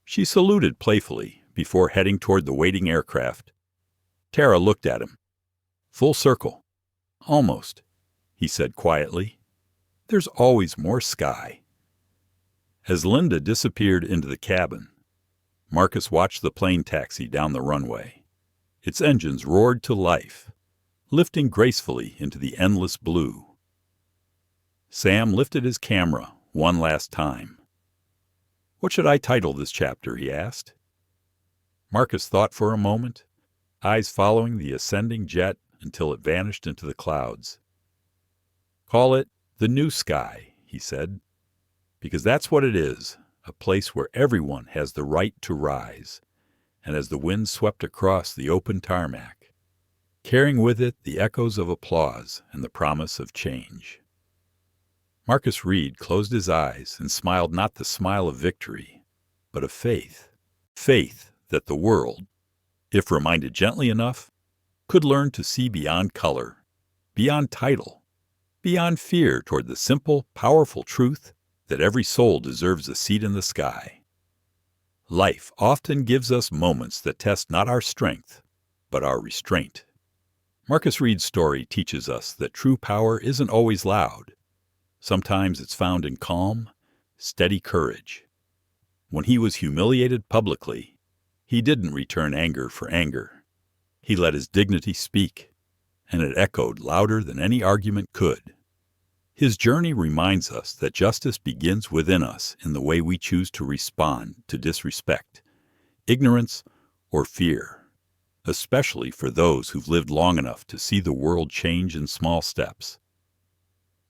She saluted playfully before heading toward the waiting aircraft. Tara looked at him. Full circle. Almost, he said quietly. There's always more sky. As Linda disappeared into the cabin, Marcus watched the plane taxi down the runway. Its engines roared to life, lifting gracefully into the endless blue. Sam lifted his camera one last time. What should I title this chapter, he asked. Marcus thought for a moment, eyes following the ascending jet until it vanished into the clouds. Call it The New Sky, he said, because that's what it is, a place where everyone has the right to rise, and as the wind swept across the open tarmac, carrying with it the echoes of applause and the promise of change. Marcus Reed closed his eyes and smiled not the smile of victory, but of faith. Faith that the world, if reminded gently enough, could learn to see beyond color, beyond title, beyond fear toward the simple, powerful truth that every soul deserves a seat in the sky. Life often gives us moments that test not our strength, but our restraint. Marcus Reed's story teaches us that true power isn't always loud. Sometimes it's found in calm, steady courage. When he was humiliated publicly, he didn't return anger for anger. He let his dignity speak, and it echoed louder than any argument could. His journey reminds us that justice begins within us in the way we choose to respond to disrespect, ignorance, or fear, especially for those who've lived long enough to see the world change in small steps.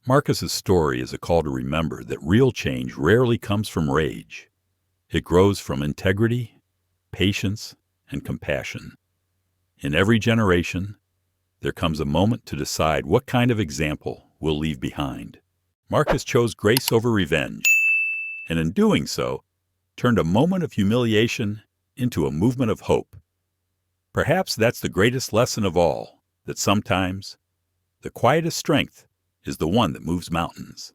Marcus's story is a call to remember that real change rarely comes from rage. It grows from integrity, patience, and compassion. In every generation, there comes a moment to decide what kind of example we'll leave behind. Marcus chose grace over revenge, and in doing so, turned a moment of humiliation into a movement of hope. Perhaps that's the greatest lesson of all, that sometimes the quietest strength is the one that moves mountains.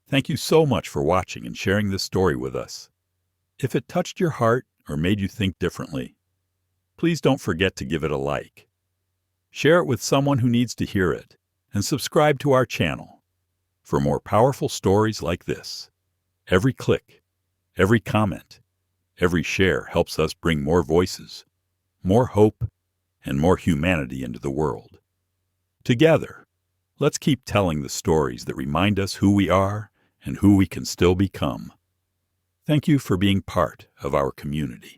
Thank you so much for watching and sharing this story with us. If it touched your heart or made you think differently, please don't forget to give it a like. Share it with someone who needs to hear it, and subscribe to our channel for more powerful stories like this. Every click, every comment, every share helps us bring more voices, more hope, and more humanity into the world. Together, let's keep telling the stories that remind us who we are and who we can still become. Thank you for being part of our community.